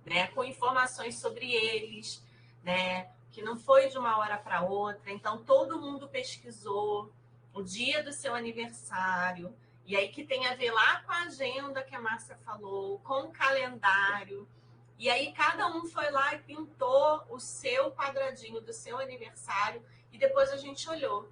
Speaker 2: né, com informações sobre eles, né, que não foi de uma hora para outra, então todo mundo pesquisou o dia do seu aniversário, e aí que tem a ver lá com a agenda que a Márcia falou, com o calendário, e aí cada um foi lá e pintou o seu quadradinho do seu aniversário, e depois a gente olhou.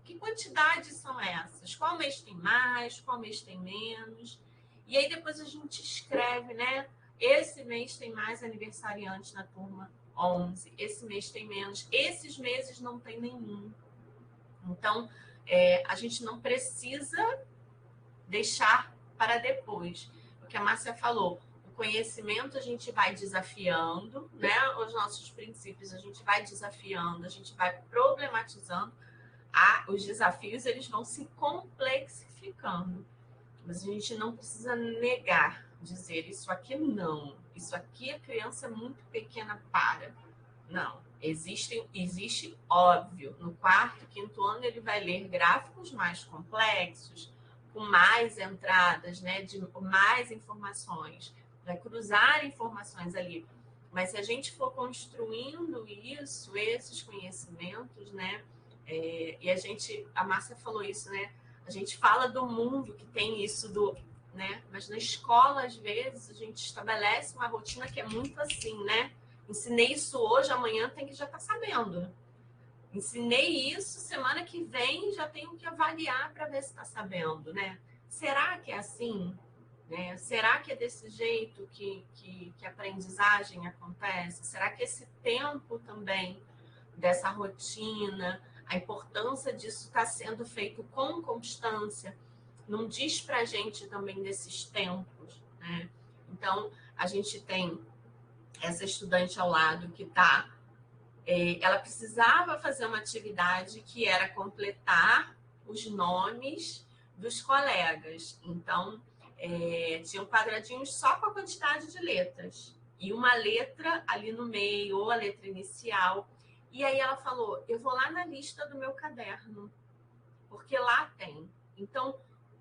Speaker 2: Que quantidades são essas? Qual mês tem mais? Qual mês tem menos? E aí depois a gente escreve, né? Esse mês tem mais aniversariantes na turma 11. Esse mês tem menos. Esses meses não tem nenhum. Então, a gente não precisa deixar para depois. O que a Márcia falou, o conhecimento a gente vai desafiando, né? Os nossos princípios a gente vai desafiando, a gente vai problematizando. Os desafios eles vão se complexificando, mas a gente não precisa negar, dizer isso aqui não, isso aqui a criança é muito pequena para. Não, existe óbvio, no 4º, 5º ano ele vai ler gráficos mais complexos, com mais entradas, né, de mais informações, vai cruzar informações ali, mas se a gente for construindo isso, esses conhecimentos, né, e a Márcia falou isso, né? A gente fala do mundo que tem isso né? Mas na escola, às vezes, a gente estabelece uma rotina que é muito assim, né? Ensinei isso hoje, amanhã tem que já estar sabendo. Ensinei isso, semana que vem já tenho que avaliar para ver se está sabendo, né? Será que é assim? Né? Será que é desse jeito que a aprendizagem acontece? Será que esse tempo também, dessa rotina, a importância disso está sendo feito com constância, não diz para a gente também desses tempos, né? Então, a gente tem essa estudante ao lado que ela precisava fazer uma atividade que era completar os nomes dos colegas. Então, tinham quadradinhos só com a quantidade de letras. E uma letra ali no meio, ou a letra inicial. E aí ela falou, eu vou lá na lista do meu caderno, porque lá tem. Então,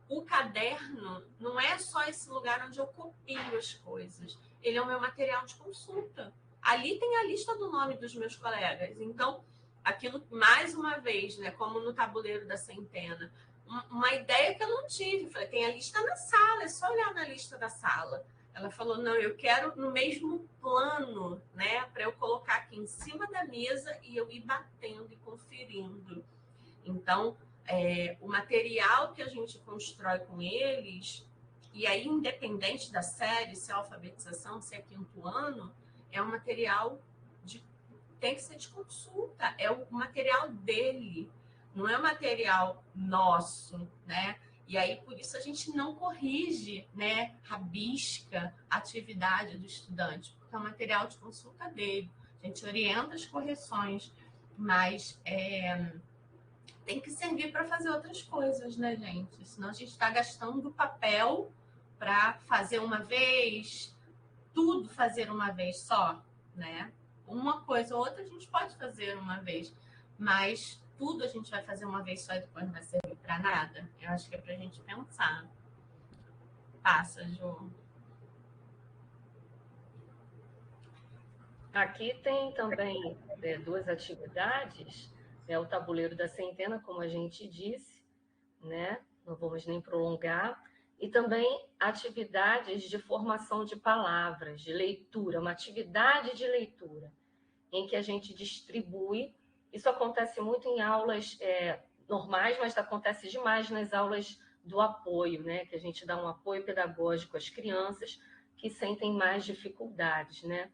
Speaker 2: o caderno não é só esse lugar onde eu copio as coisas. Ele é o meu material de consulta. Ali tem a lista do nome dos meus colegas. Então, aquilo, mais uma vez, né, como no tabuleiro da centena, uma ideia que eu não tive. Falei, tem a lista na sala, é só olhar na lista da sala. Ela falou, não, eu quero no mesmo plano, né, para eu colocar aqui em cima da mesa e eu ir batendo e conferindo. Então, o material que a gente constrói com eles, e aí independente da série, se é alfabetização, se é 5º ano, é um material tem que ser de consulta, é o material dele, não é o material nosso, né? E aí, por isso, a gente não corrige, né, rabisca a atividade do estudante, porque é o material de consulta dele. A gente orienta as correções, mas tem que servir para fazer outras coisas, né, gente? Senão a gente está gastando papel para fazer uma vez, tudo fazer uma vez só, né? Uma coisa ou outra a gente pode fazer uma vez, mas tudo a gente vai fazer uma vez só e depois não vai servir para nada. Eu acho que é para a gente pensar. Passa, Ju.
Speaker 4: Aqui tem também 2 atividades, o tabuleiro da centena, como a gente disse, né? Não vamos nem prolongar, e também atividades de formação de palavras, de leitura, uma atividade de leitura, em que a gente distribui. Isso acontece muito em aulas normais, mas acontece demais nas aulas do apoio, né? Que a gente dá um apoio pedagógico às crianças que sentem mais dificuldades, né?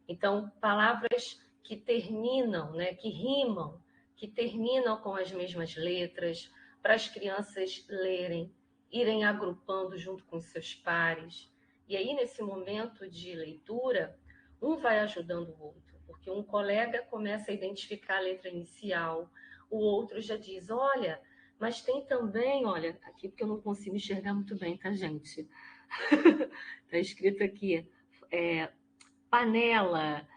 Speaker 4: Então, palavras que terminam, né? Que rimam, que terminam com as mesmas letras, para as crianças lerem, irem agrupando junto com seus pares. E aí, nesse momento de leitura, um vai ajudando o outro, porque um colega começa a identificar a letra inicial, o outro já diz, olha, Mas tem também, olha, aqui porque eu não consigo enxergar muito bem, tá, gente? Está escrito aqui, panela,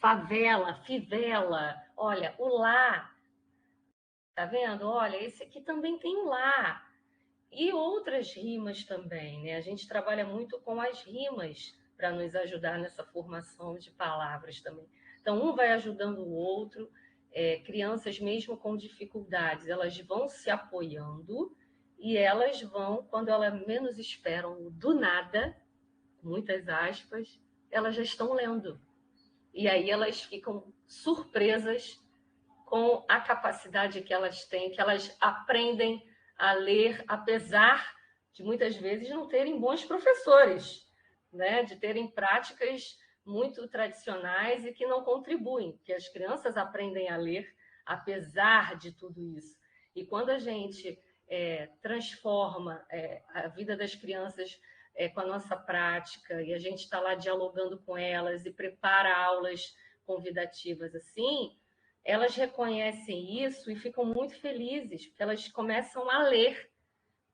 Speaker 4: favela, fivela, olha, o lá, tá vendo? Olha, esse aqui também tem o lá. E outras rimas também, né? A gente trabalha muito com as rimas para nos ajudar nessa formação de palavras também. Então, um vai ajudando o outro. Crianças mesmo com dificuldades, elas vão se apoiando e elas vão, quando elas menos esperam, do nada, muitas aspas, elas já estão lendo. E aí elas ficam surpresas com a capacidade que elas têm, que elas aprendem a ler, apesar de muitas vezes não terem bons professores, né? De terem práticas muito tradicionais e que não contribuem, que as crianças aprendem a ler apesar de tudo isso. E quando a gente transforma a vida das crianças com a nossa prática e a gente está lá dialogando com elas e prepara aulas convidativas assim, elas reconhecem isso e ficam muito felizes, porque elas começam a ler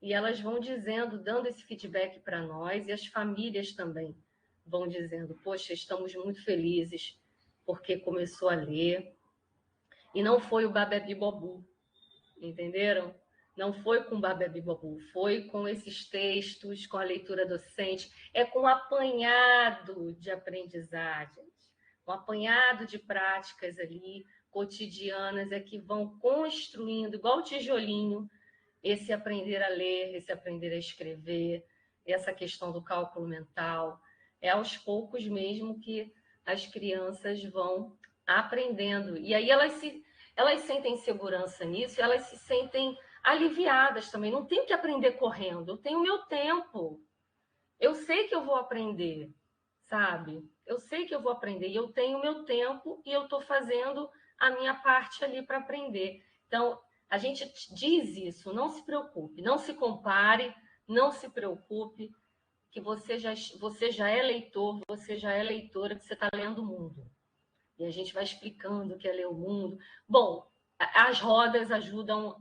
Speaker 4: e elas vão dizendo, dando esse feedback para nós, e as famílias também vão dizendo, poxa, estamos muito felizes porque começou a ler. E não foi o Babebi Bobu, entenderam? Não foi com o Babebi Bobu, foi com esses textos, com a leitura docente, é com um apanhado de aprendizagem, um apanhado de práticas ali, cotidianas, é que vão construindo, igual tijolinho, esse aprender a ler, esse aprender a escrever, essa questão do cálculo mental. É aos poucos mesmo que as crianças vão aprendendo. E aí elas sentem segurança nisso, elas se sentem aliviadas também. Não tem que aprender correndo, eu tenho meu tempo. Eu sei que eu vou aprender, sabe? Eu sei que eu vou aprender e eu tenho meu tempo e eu estou fazendo a minha parte ali para aprender. Então, a gente diz isso, não se preocupe, não se compare, não se preocupe, que você já é leitor, você já é leitora, que você está lendo o mundo. E a gente vai explicando o que é ler o mundo. Bom, as rodas ajudam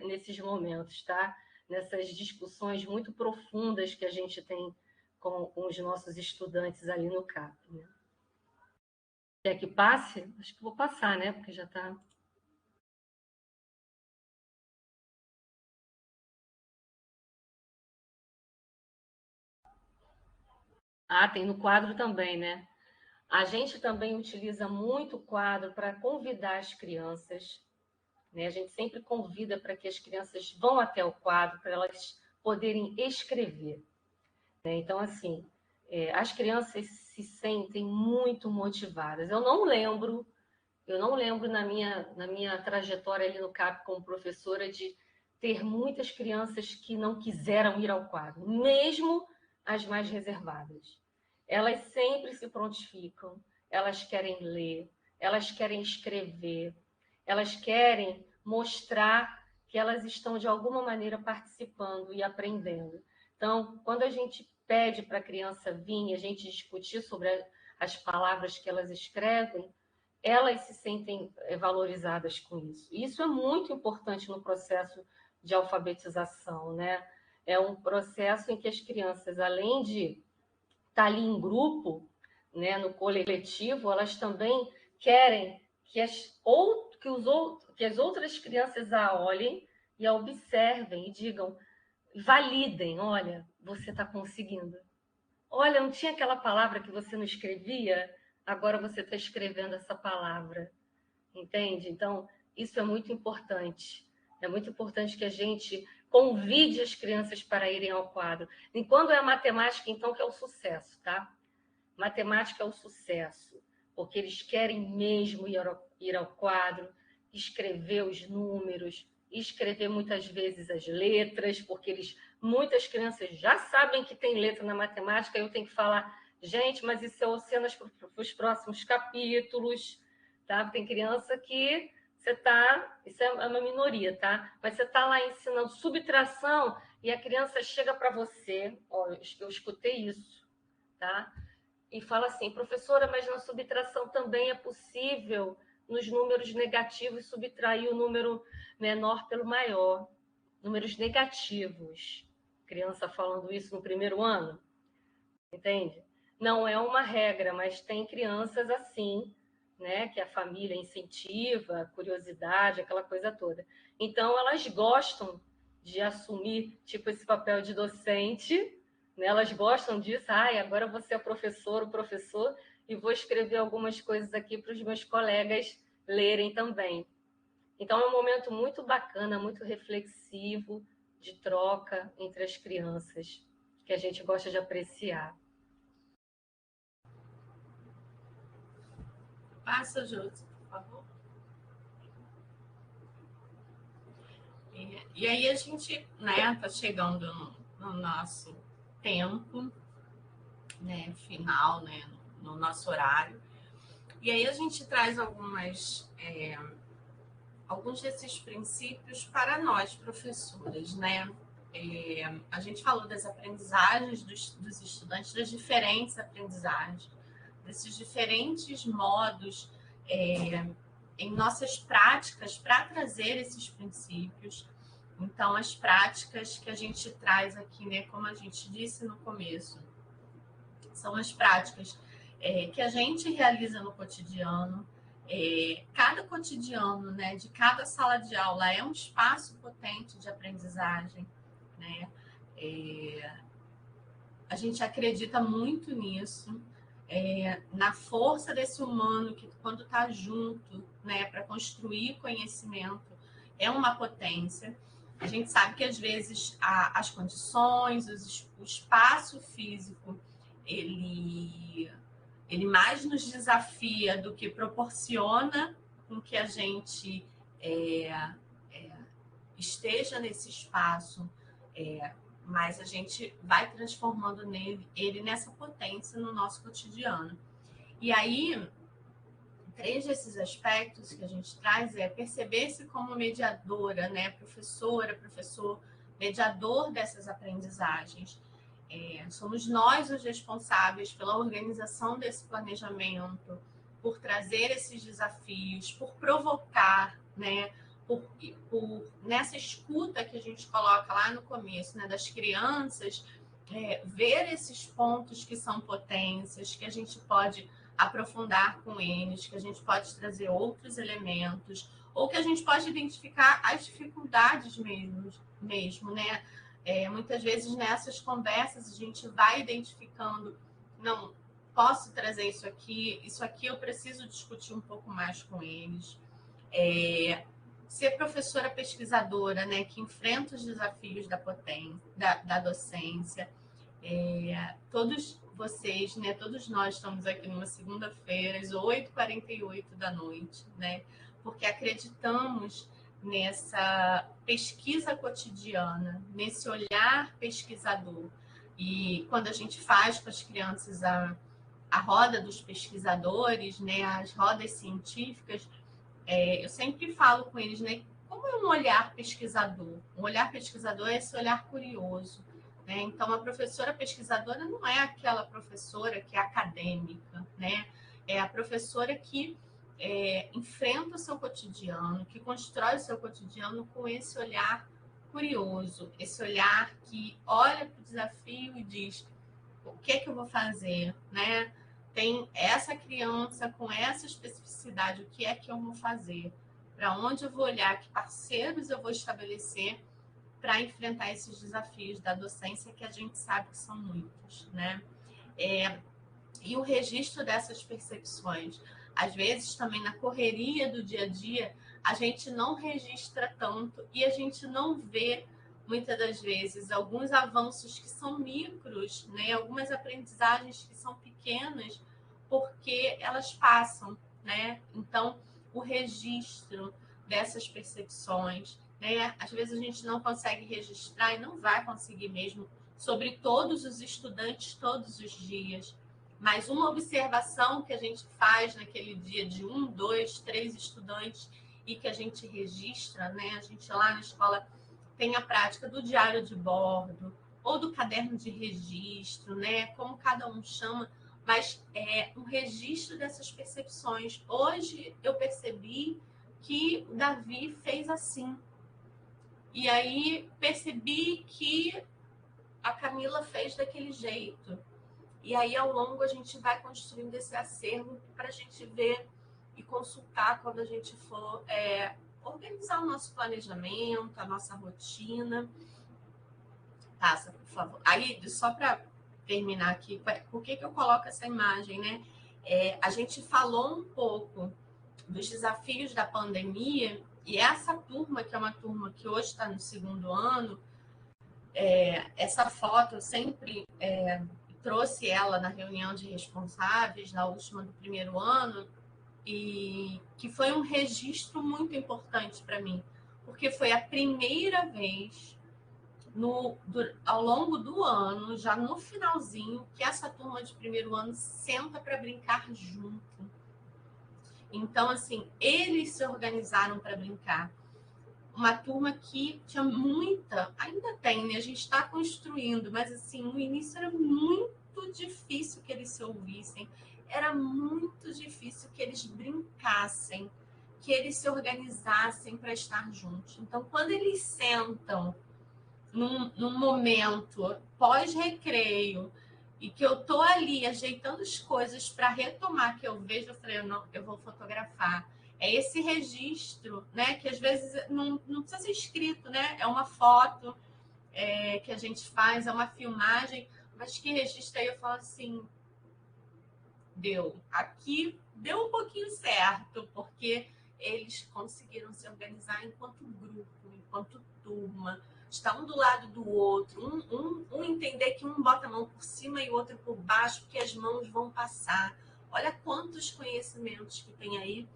Speaker 4: nesses momentos, tá? Nessas discussões muito profundas que a gente tem com os nossos estudantes ali no CAP. Né? Quer que passe? Acho que vou passar, né? Porque já está... Ah, tem no quadro também, né? A gente também utiliza muito o quadro para convidar as crianças, né? A gente sempre convida para que as crianças vão até o quadro, para elas poderem escrever. Né? Então, assim, as crianças se sentem muito motivadas. Eu não lembro na minha trajetória ali no CAP como professora de ter muitas crianças que não quiseram ir ao quadro, mesmo as mais reservadas. Elas sempre se prontificam, elas querem ler, elas querem escrever, elas querem mostrar que elas estão, de alguma maneira, participando e aprendendo. Então, quando a gente pede para a criança vir e a gente discutir sobre as palavras que elas escrevem, elas se sentem valorizadas com isso. E isso é muito importante no processo de alfabetização, né? É um processo em que as crianças, além de estar ali em grupo, né, no coletivo, elas também querem que as outras crianças a olhem e a observem e digam, validem, olha, você está conseguindo. Olha, não tinha aquela palavra que você não escrevia? Agora você está escrevendo essa palavra. Entende? Então, isso é muito importante. É muito importante que a gente convide as crianças para irem ao quadro. E quando é a matemática, então, que é o sucesso, tá? Matemática é o sucesso, porque eles querem mesmo ir ao quadro, escrever os números, escrever muitas vezes as letras, porque muitas crianças já sabem que tem letra na matemática, eu tenho que falar, gente, mas isso é cenas para os próximos capítulos, tá? Tem criança que você está, isso é uma minoria, tá? Mas você está lá ensinando subtração e a criança chega para você, ó, eu escutei isso, tá? E fala assim, professora, mas na subtração também é possível nos números negativos subtrair o número menor pelo maior. Números negativos. Criança falando isso no primeiro ano, entende? Não é uma regra, mas tem crianças assim, né? Que a família incentiva, curiosidade, aquela coisa toda. Então, elas gostam de assumir, tipo, esse papel de docente, né? Elas gostam disso. Agora você é o professor, e vou escrever algumas coisas aqui para os meus colegas lerem também. Então, é um momento muito bacana, muito reflexivo, de troca entre as crianças, que a gente gosta de apreciar.
Speaker 2: Passa, Josi, por favor. E aí a gente, né, tá chegando no nosso tempo, né, final, né, no nosso horário. E aí a gente traz alguns desses princípios para nós, professores, né? A gente falou das aprendizagens dos estudantes, das diferentes aprendizagens, desses diferentes modos em nossas práticas para trazer esses princípios. Então, as práticas que a gente traz aqui, né, como a gente disse no começo, são as práticas que a gente realiza no cotidiano. Cada cotidiano, né, de cada sala de aula é um espaço potente de aprendizagem, né? A gente acredita muito nisso, na força desse humano que, quando está junto, né, para construir conhecimento, é uma potência. A gente sabe que, às vezes, as condições, o espaço físico, ele mais nos desafia do que proporciona com que a gente esteja nesse espaço, mas a gente vai transformando ele nessa potência no nosso cotidiano. E aí, 3 desses aspectos que a gente traz é perceber-se como mediadora, né? Professora, professor, mediador dessas aprendizagens. Somos nós os responsáveis pela organização desse planejamento, por trazer esses desafios, por provocar, né? Por nessa escuta que a gente coloca lá no começo, né? Das crianças, ver esses pontos que são potências, que a gente pode aprofundar com eles, que a gente pode trazer outros elementos, ou que a gente pode identificar as dificuldades mesmo, né? Muitas vezes nessas conversas a gente vai identificando, não, posso trazer isso aqui eu preciso discutir um pouco mais com eles. Ser professora pesquisadora, né, que enfrenta os desafios da docência. Todos vocês, né, todos nós estamos aqui numa segunda-feira, às 8h48 da noite, né, porque acreditamos nessa pesquisa cotidiana, nesse olhar pesquisador. E quando a gente faz com as crianças a roda dos pesquisadores, né, as rodas científicas, eu sempre falo com eles, né, como é um olhar pesquisador? Um olhar pesquisador é esse olhar curioso, né? Então, a professora pesquisadora não é aquela professora que é acadêmica, né? É a professora que enfrenta o seu cotidiano, que constrói o seu cotidiano com esse olhar curioso, esse olhar que olha para o desafio e diz: o que é que eu vou fazer, né? Tem essa criança com essa especificidade, o que é que eu vou fazer? Para onde eu vou olhar? Que parceiros eu vou estabelecer para enfrentar esses desafios da docência, que a gente sabe que são muitos, né? E o registro dessas percepções. Às vezes, também na correria do dia a dia, a gente não registra tanto e a gente não vê, muitas das vezes, alguns avanços que são micros, né? Algumas aprendizagens que são pequenas, porque elas passam, né? Então, o registro dessas percepções, né? Às vezes a gente não consegue registrar e não vai conseguir mesmo sobre todos os estudantes todos os dias. Mas uma observação que a gente faz naquele dia de 1, 2, 3 estudantes e que a gente registra, né? A gente lá na escola tem a prática do diário de bordo ou do caderno de registro, né? Como cada um chama, mas é um registro dessas percepções. Hoje eu percebi que o Davi fez assim. E aí percebi que a Camila fez daquele jeito. E aí, ao longo, a gente vai construindo esse acervo para a gente ver e consultar quando a gente for organizar o nosso planejamento, a nossa rotina. Passa, por favor. Aí, só para terminar aqui, por que eu coloco essa imagem, né? A gente falou um pouco dos desafios da pandemia, e essa turma, que é uma turma que hoje está no 2º ano, essa foto eu sempre trouxe ela na reunião de responsáveis, na última do 1º ano, e que foi um registro muito importante para mim, porque foi a primeira vez ao longo do ano, já no finalzinho, que essa turma de 1º ano senta para brincar junto. Então, assim, eles se organizaram para brincar. Uma turma que tinha muita, ainda tem, né? A gente está construindo, mas assim, no início era muito difícil que eles se ouvissem, era muito difícil que eles brincassem, que eles se organizassem para estar juntos. Então, quando eles sentam num momento pós-recreio e que eu tô ali ajeitando as coisas para retomar, que eu vejo, eu falei, não, eu vou fotografar. É esse registro, né? Que às vezes não precisa ser escrito, né? É uma foto que a gente faz, é uma filmagem, mas que registra aí, eu falo assim, aqui deu um pouquinho certo, porque eles conseguiram se organizar enquanto grupo, enquanto turma, estar um do lado do outro, um entender que um bota a mão por cima e o outro por baixo, porque as mãos vão passar. Olha quantos conhecimentos que tem aí,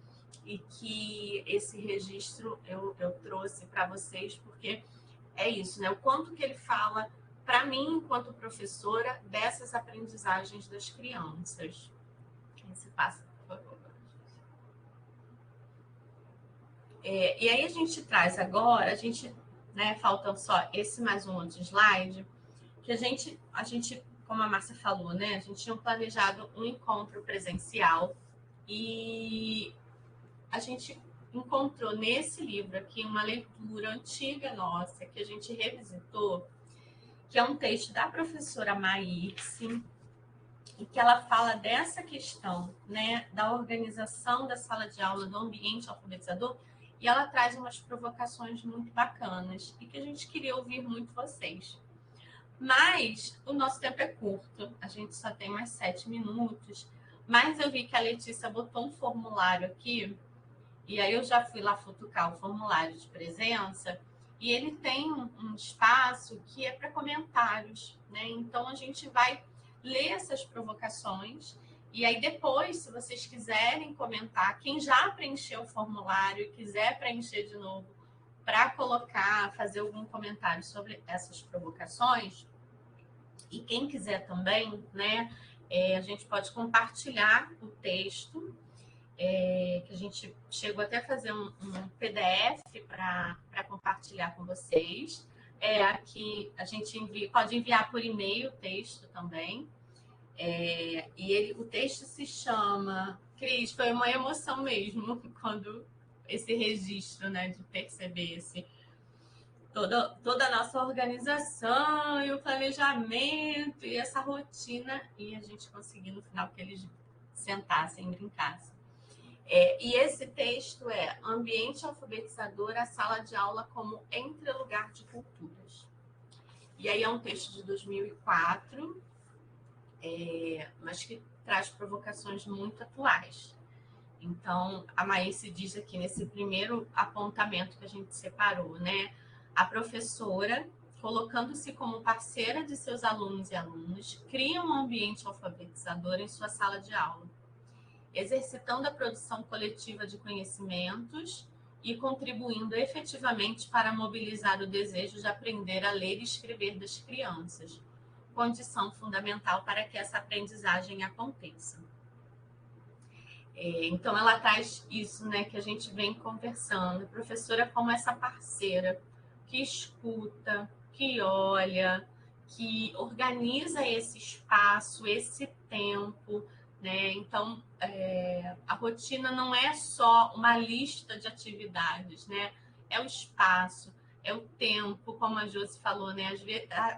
Speaker 2: e que esse registro eu trouxe para vocês, porque é isso, né? O quanto que ele fala para mim, enquanto professora, dessas aprendizagens das crianças. Se passa, por favor. E aí a gente traz agora, né, faltam só esse mais um outro slide, que a gente, como a Márcia falou, né, a gente tinha planejado um encontro presencial e a gente encontrou nesse livro aqui uma leitura antiga nossa, que a gente revisitou, que é um texto da professora Maírce, e que ela fala dessa questão, né, da organização da sala de aula, do ambiente alfabetizador, e ela traz umas provocações muito bacanas, e que a gente queria ouvir muito vocês. Mas o nosso tempo é curto, a gente só tem mais 7 minutos, mas eu vi que a Letícia botou um formulário aqui, e aí eu já fui lá futucar o formulário de presença, e ele tem um espaço que é para comentários, né? Então a gente vai ler essas provocações, e aí depois, se vocês quiserem comentar, quem já preencheu o formulário e quiser preencher de novo para colocar, fazer algum comentário sobre essas provocações, e quem quiser também, né, a gente pode compartilhar o texto, que a gente chegou até a fazer um PDF para compartilhar com vocês. Aqui a gente pode enviar por e-mail o texto também. E o texto se chama... Cris, foi uma emoção mesmo quando esse registro, né, de perceber toda a nossa organização e o planejamento e essa rotina, e a gente conseguir no final que eles sentassem e brincassem. E esse texto é Ambiente Alfabetizador, a sala de aula como entrelugar de culturas. E aí é um texto de 2004, mas que traz provocações muito atuais. Então, a Maíse diz aqui nesse primeiro apontamento que a gente separou, né? A professora, colocando-se como parceira de seus alunos e alunas, cria um ambiente alfabetizador em sua sala de aula, exercitando a produção coletiva de conhecimentos e contribuindo efetivamente para mobilizar o desejo de aprender a ler e escrever das crianças, condição fundamental para que essa aprendizagem aconteça. Então, ela traz isso, né, que a gente vem conversando, a professora como essa parceira que escuta, que olha, que organiza esse espaço, esse tempo, né? Então, a rotina não é só uma lista de atividades, né? É o espaço, é o tempo, como a Josi falou, né?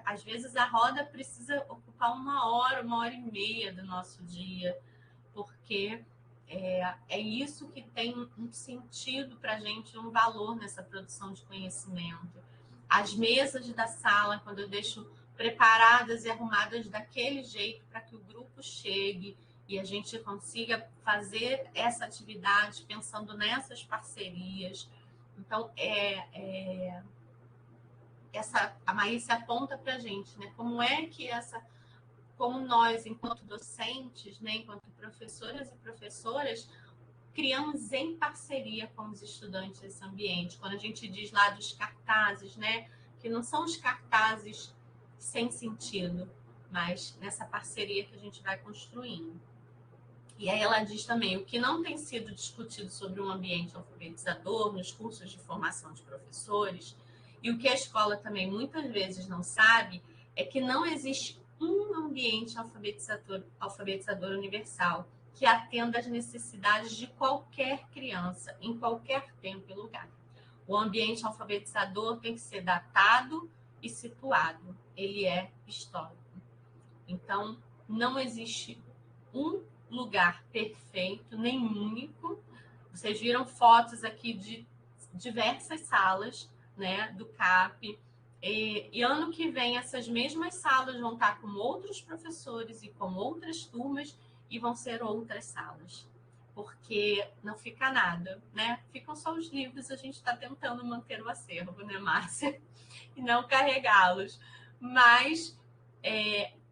Speaker 2: Às vezes a roda precisa ocupar 1 hora, 1 hora e meia do nosso dia, porque é isso que tem um sentido para a gente, um valor nessa produção de conhecimento. As mesas da sala, quando eu deixo preparadas e arrumadas daquele jeito para que o grupo chegue e a gente consiga fazer essa atividade pensando nessas parcerias. Então, a Maísa aponta para a gente, né? Como nós, enquanto docentes, né, enquanto professoras e professoras, criamos em parceria com os estudantes esse ambiente. Quando a gente diz lá dos cartazes, né, que não são os cartazes sem sentido, mas nessa parceria que a gente vai construindo. E aí ela diz também, o que não tem sido discutido sobre um ambiente alfabetizador nos cursos de formação de professores, e o que a escola também muitas vezes não sabe, é que não existe um ambiente alfabetizador universal que atenda às necessidades de qualquer criança, em qualquer tempo e lugar. O ambiente alfabetizador tem que ser datado e situado. Ele é histórico. Então, não existe um lugar perfeito, nem único. Vocês viram fotos aqui de diversas salas, né, do CAP. E ano que vem, essas mesmas salas vão estar com outros professores e com outras turmas e vão ser outras salas. Porque não fica nada, né? Ficam só os livros, a gente está tentando manter o acervo, né, Márcia? E não carregá-los. Mas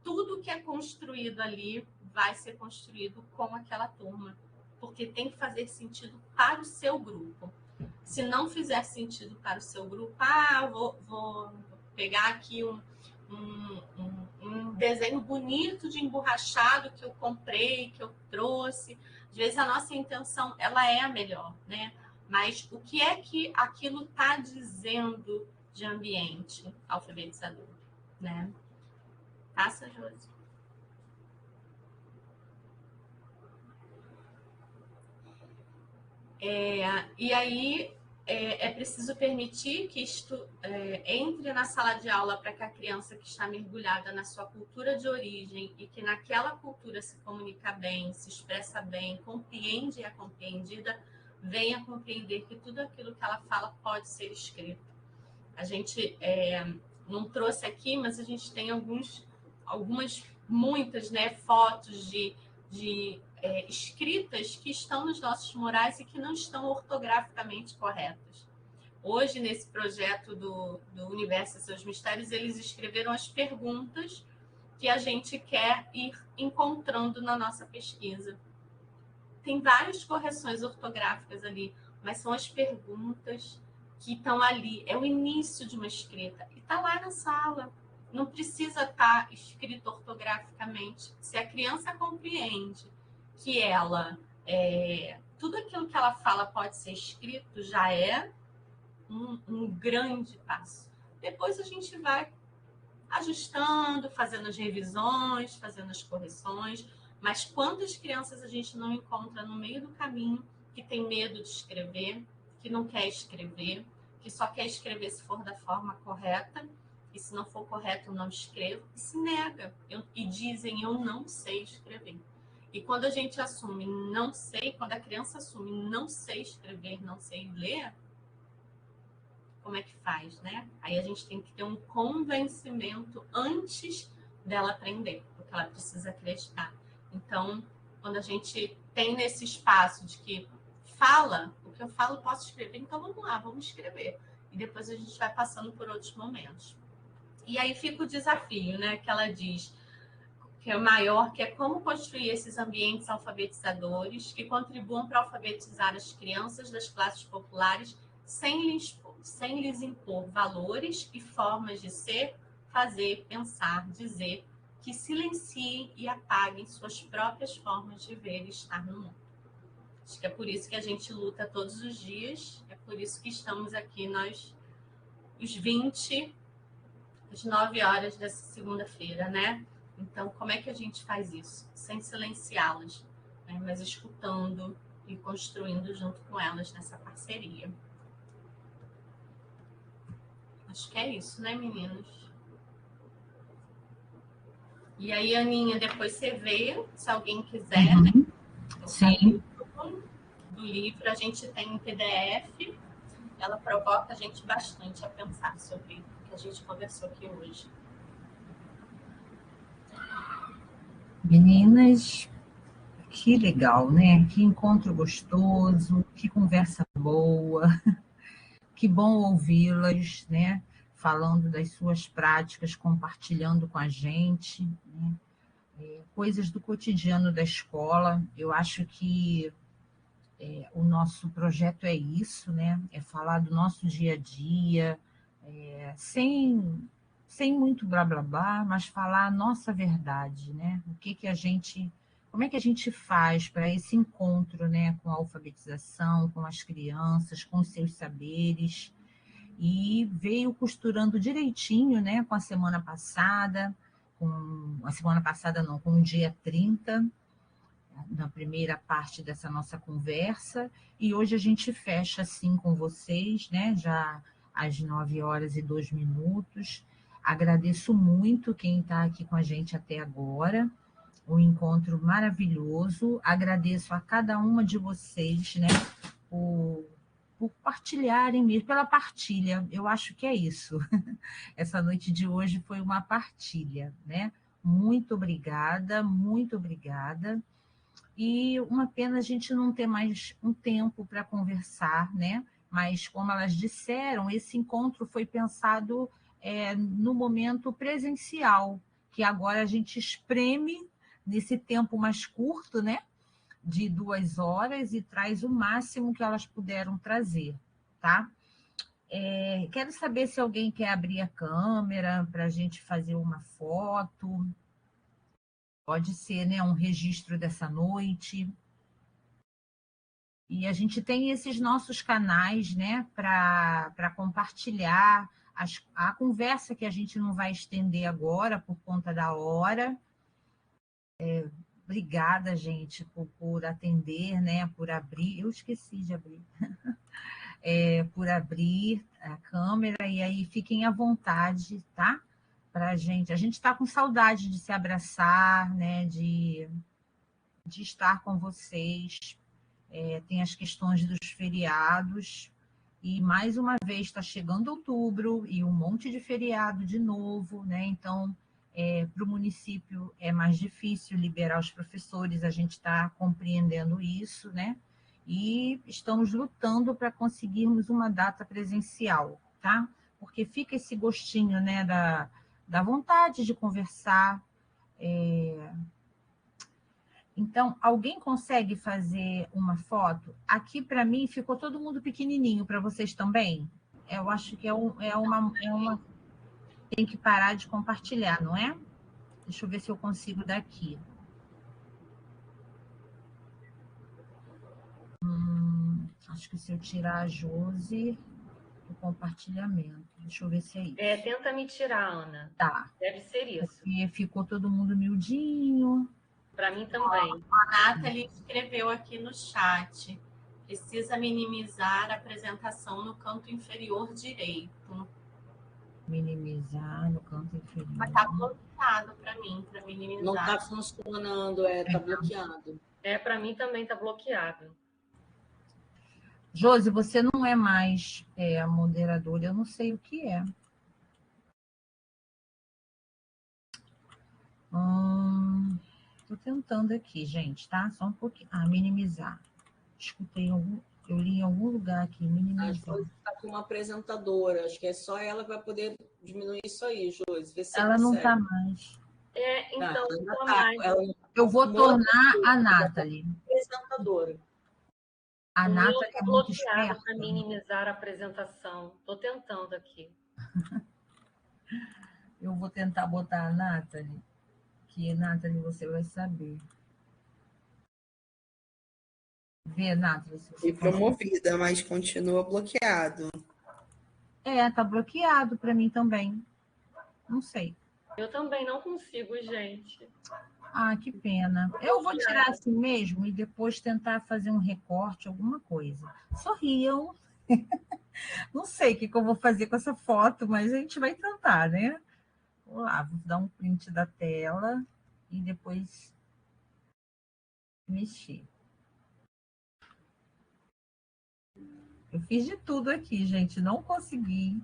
Speaker 2: tudo que é construído ali vai ser construído com aquela turma, porque tem que fazer sentido para o seu grupo. Se não fizer sentido para o seu grupo, vou pegar aqui um desenho bonito de emborrachado que eu comprei, que eu trouxe. Às vezes a nossa intenção ela é a melhor, né? Mas o que é que aquilo está dizendo de ambiente alfabetizador, né? Passa, Josi. E aí é preciso permitir que isto entre na sala de aula para que a criança que está mergulhada na sua cultura de origem e que naquela cultura se comunica bem, se expressa bem, compreende e é compreendida, venha compreender que tudo aquilo que ela fala pode ser escrito. A gente não trouxe aqui, mas a gente tem muitas, né, fotos de escritas que estão nos nossos murais e que não estão ortograficamente corretas. Hoje, nesse projeto do Universo e Seus Mistérios, eles escreveram as perguntas que a gente quer ir encontrando na nossa pesquisa. Tem várias correções ortográficas ali, mas são as perguntas que estão ali. É o início de uma escrita. E está lá na sala. Não precisa estar escrito ortograficamente. Se a criança compreende que tudo aquilo que ela fala pode ser escrito, já é um grande passo. Depois a gente vai ajustando, fazendo as revisões, fazendo as correções, mas quantas crianças a gente não encontra no meio do caminho que tem medo de escrever, que não quer escrever, que só quer escrever se for da forma correta, e se não for correto, não escrevo, e se nega, e dizem, eu não sei escrever. E quando a gente assume não sei, quando a criança assume não sei escrever, não sei ler, como é que faz, né? Aí a gente tem que ter um convencimento antes dela aprender, porque ela precisa acreditar. Então, quando a gente tem nesse espaço de que fala, o que eu falo posso escrever, então vamos lá, vamos escrever. E depois a gente vai passando por outros momentos. E aí fica o desafio, né? Que ela diz que é o maior, que é como construir esses ambientes alfabetizadores que contribuam para alfabetizar as crianças das classes populares sem lhes impor valores e formas de ser, fazer, pensar, dizer, que silenciem e apaguem suas próprias formas de ver e estar no mundo. Acho que é por isso que a gente luta todos os dias, é por isso que estamos aqui nós, os 20 às 9 horas dessa segunda-feira, né? Então, como é que a gente faz isso? Sem silenciá-las, né? Mas escutando e construindo junto com elas nessa parceria. Acho que é isso, né, meninos? E aí, Aninha, depois você vê, se alguém quiser, né?
Speaker 1: Sim.
Speaker 2: Do livro, a gente tem em PDF. Ela provoca a gente bastante a pensar sobre o que a gente conversou aqui hoje.
Speaker 1: Meninas, que legal, né? Que encontro gostoso, que conversa boa, que bom ouvi-las, né? Falando das suas práticas, compartilhando com a gente, né? Coisas do cotidiano da escola. Eu acho que o nosso projeto é isso, né? É falar do nosso dia a dia, sem muito blá blá blá, mas falar a nossa verdade, né? Como é que a gente faz para esse encontro, né, com a alfabetização, com as crianças, com os seus saberes, e veio costurando direitinho, né, com a semana passada, com o dia 30, na primeira parte dessa nossa conversa, e hoje a gente fecha assim com vocês, né, já às 9h02. Agradeço muito quem está aqui com a gente até agora, um encontro maravilhoso. Agradeço a cada uma de vocês, né, por partilharem mesmo, pela partilha. Eu acho que é isso. Essa noite de hoje foi uma partilha, né? Muito obrigada, muito obrigada. E uma pena a gente não ter mais um tempo para conversar, né? Mas, como elas disseram, esse encontro foi pensado no momento presencial, que agora a gente espreme nesse tempo mais curto, né? De 2 horas, e traz o máximo que elas puderam trazer, tá? Quero saber se alguém quer abrir a câmera para a gente fazer uma foto. Pode ser, né, um registro dessa noite. E a gente tem esses nossos canais, né, para compartilhar a conversa, que a gente não vai estender agora por conta da hora. Obrigada, gente, por atender, né, por abrir. Eu esqueci de abrir. Por abrir a câmera, e aí fiquem à vontade, tá? Pra gente. A gente está com saudade de se abraçar, né, de estar com vocês. Tem as questões dos feriados, e mais uma vez está chegando outubro e um monte de feriado de novo, né? Então, para o município é mais difícil liberar os professores, a gente está compreendendo isso, né? E estamos lutando para conseguirmos uma data presencial, tá? Porque fica esse gostinho, né, da vontade de conversar. Então, alguém consegue fazer uma foto? Aqui, para mim, ficou todo mundo pequenininho. Para vocês também? Eu acho que é uma... Tem que parar de compartilhar, não é? Deixa eu ver se eu consigo daqui. Acho que se eu tirar a Josi do compartilhamento. Deixa eu ver se é isso.
Speaker 4: Tenta me tirar, Ana.
Speaker 1: Tá.
Speaker 4: Deve ser isso.
Speaker 1: Porque ficou todo mundo miudinho.
Speaker 4: Para mim também.
Speaker 2: A Nathalie escreveu aqui no chat. Precisa minimizar a apresentação no canto inferior direito.
Speaker 1: Minimizar no canto inferior.
Speaker 2: Mas tá bloqueado para mim, para minimizar.
Speaker 3: Não está funcionando, está bloqueado.
Speaker 4: Para mim também está bloqueado.
Speaker 1: Josi, você não é mais a moderadora, eu não sei o que é. Estou tentando aqui, gente, tá? Só um pouquinho. Minimizar. Eu li em algum lugar aqui, minimizar.
Speaker 3: A Josi está com uma apresentadora, acho que é só ela que vai poder diminuir isso aí, Josi. Vê se
Speaker 1: ela
Speaker 3: você
Speaker 1: não
Speaker 3: consegue.
Speaker 1: está mais.
Speaker 4: Então,
Speaker 1: eu vou tornar a Nathalie
Speaker 3: apresentadora.
Speaker 1: A Nathalie é muito esperta.
Speaker 4: Para minimizar a apresentação. Estou tentando aqui.
Speaker 1: Eu vou tentar botar a Nathalie, que Nathalie você vai saber. Vê, Nathalie.
Speaker 5: Fui promovida, mas continua bloqueado.
Speaker 1: Tá bloqueado para mim também. Não sei.
Speaker 4: Eu também não consigo, gente.
Speaker 1: Ah, que pena. Eu vou tirar assim mesmo e depois tentar fazer um recorte, alguma coisa. Sorriam. Não sei o que eu vou fazer com essa foto, mas a gente vai tentar, né? Vou lá, vou dar um print da tela e depois mexer. Eu fiz de tudo aqui, gente, não consegui.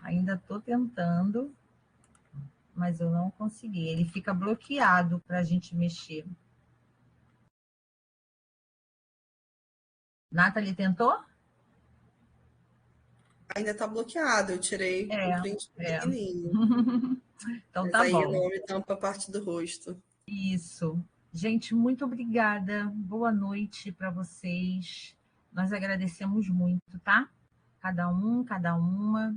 Speaker 1: Ainda estou tentando, mas eu não consegui. Ele fica bloqueado para a gente mexer. Nathalie tentou?
Speaker 5: Ainda tá bloqueado, eu tirei o print pequenininho.
Speaker 1: Então
Speaker 5: Mas
Speaker 1: tá
Speaker 5: aí o
Speaker 1: bom.
Speaker 5: nome tampa a parte do rosto.
Speaker 1: Isso. Gente, muito obrigada. Boa noite para vocês. Nós agradecemos muito, tá? Cada um, cada uma.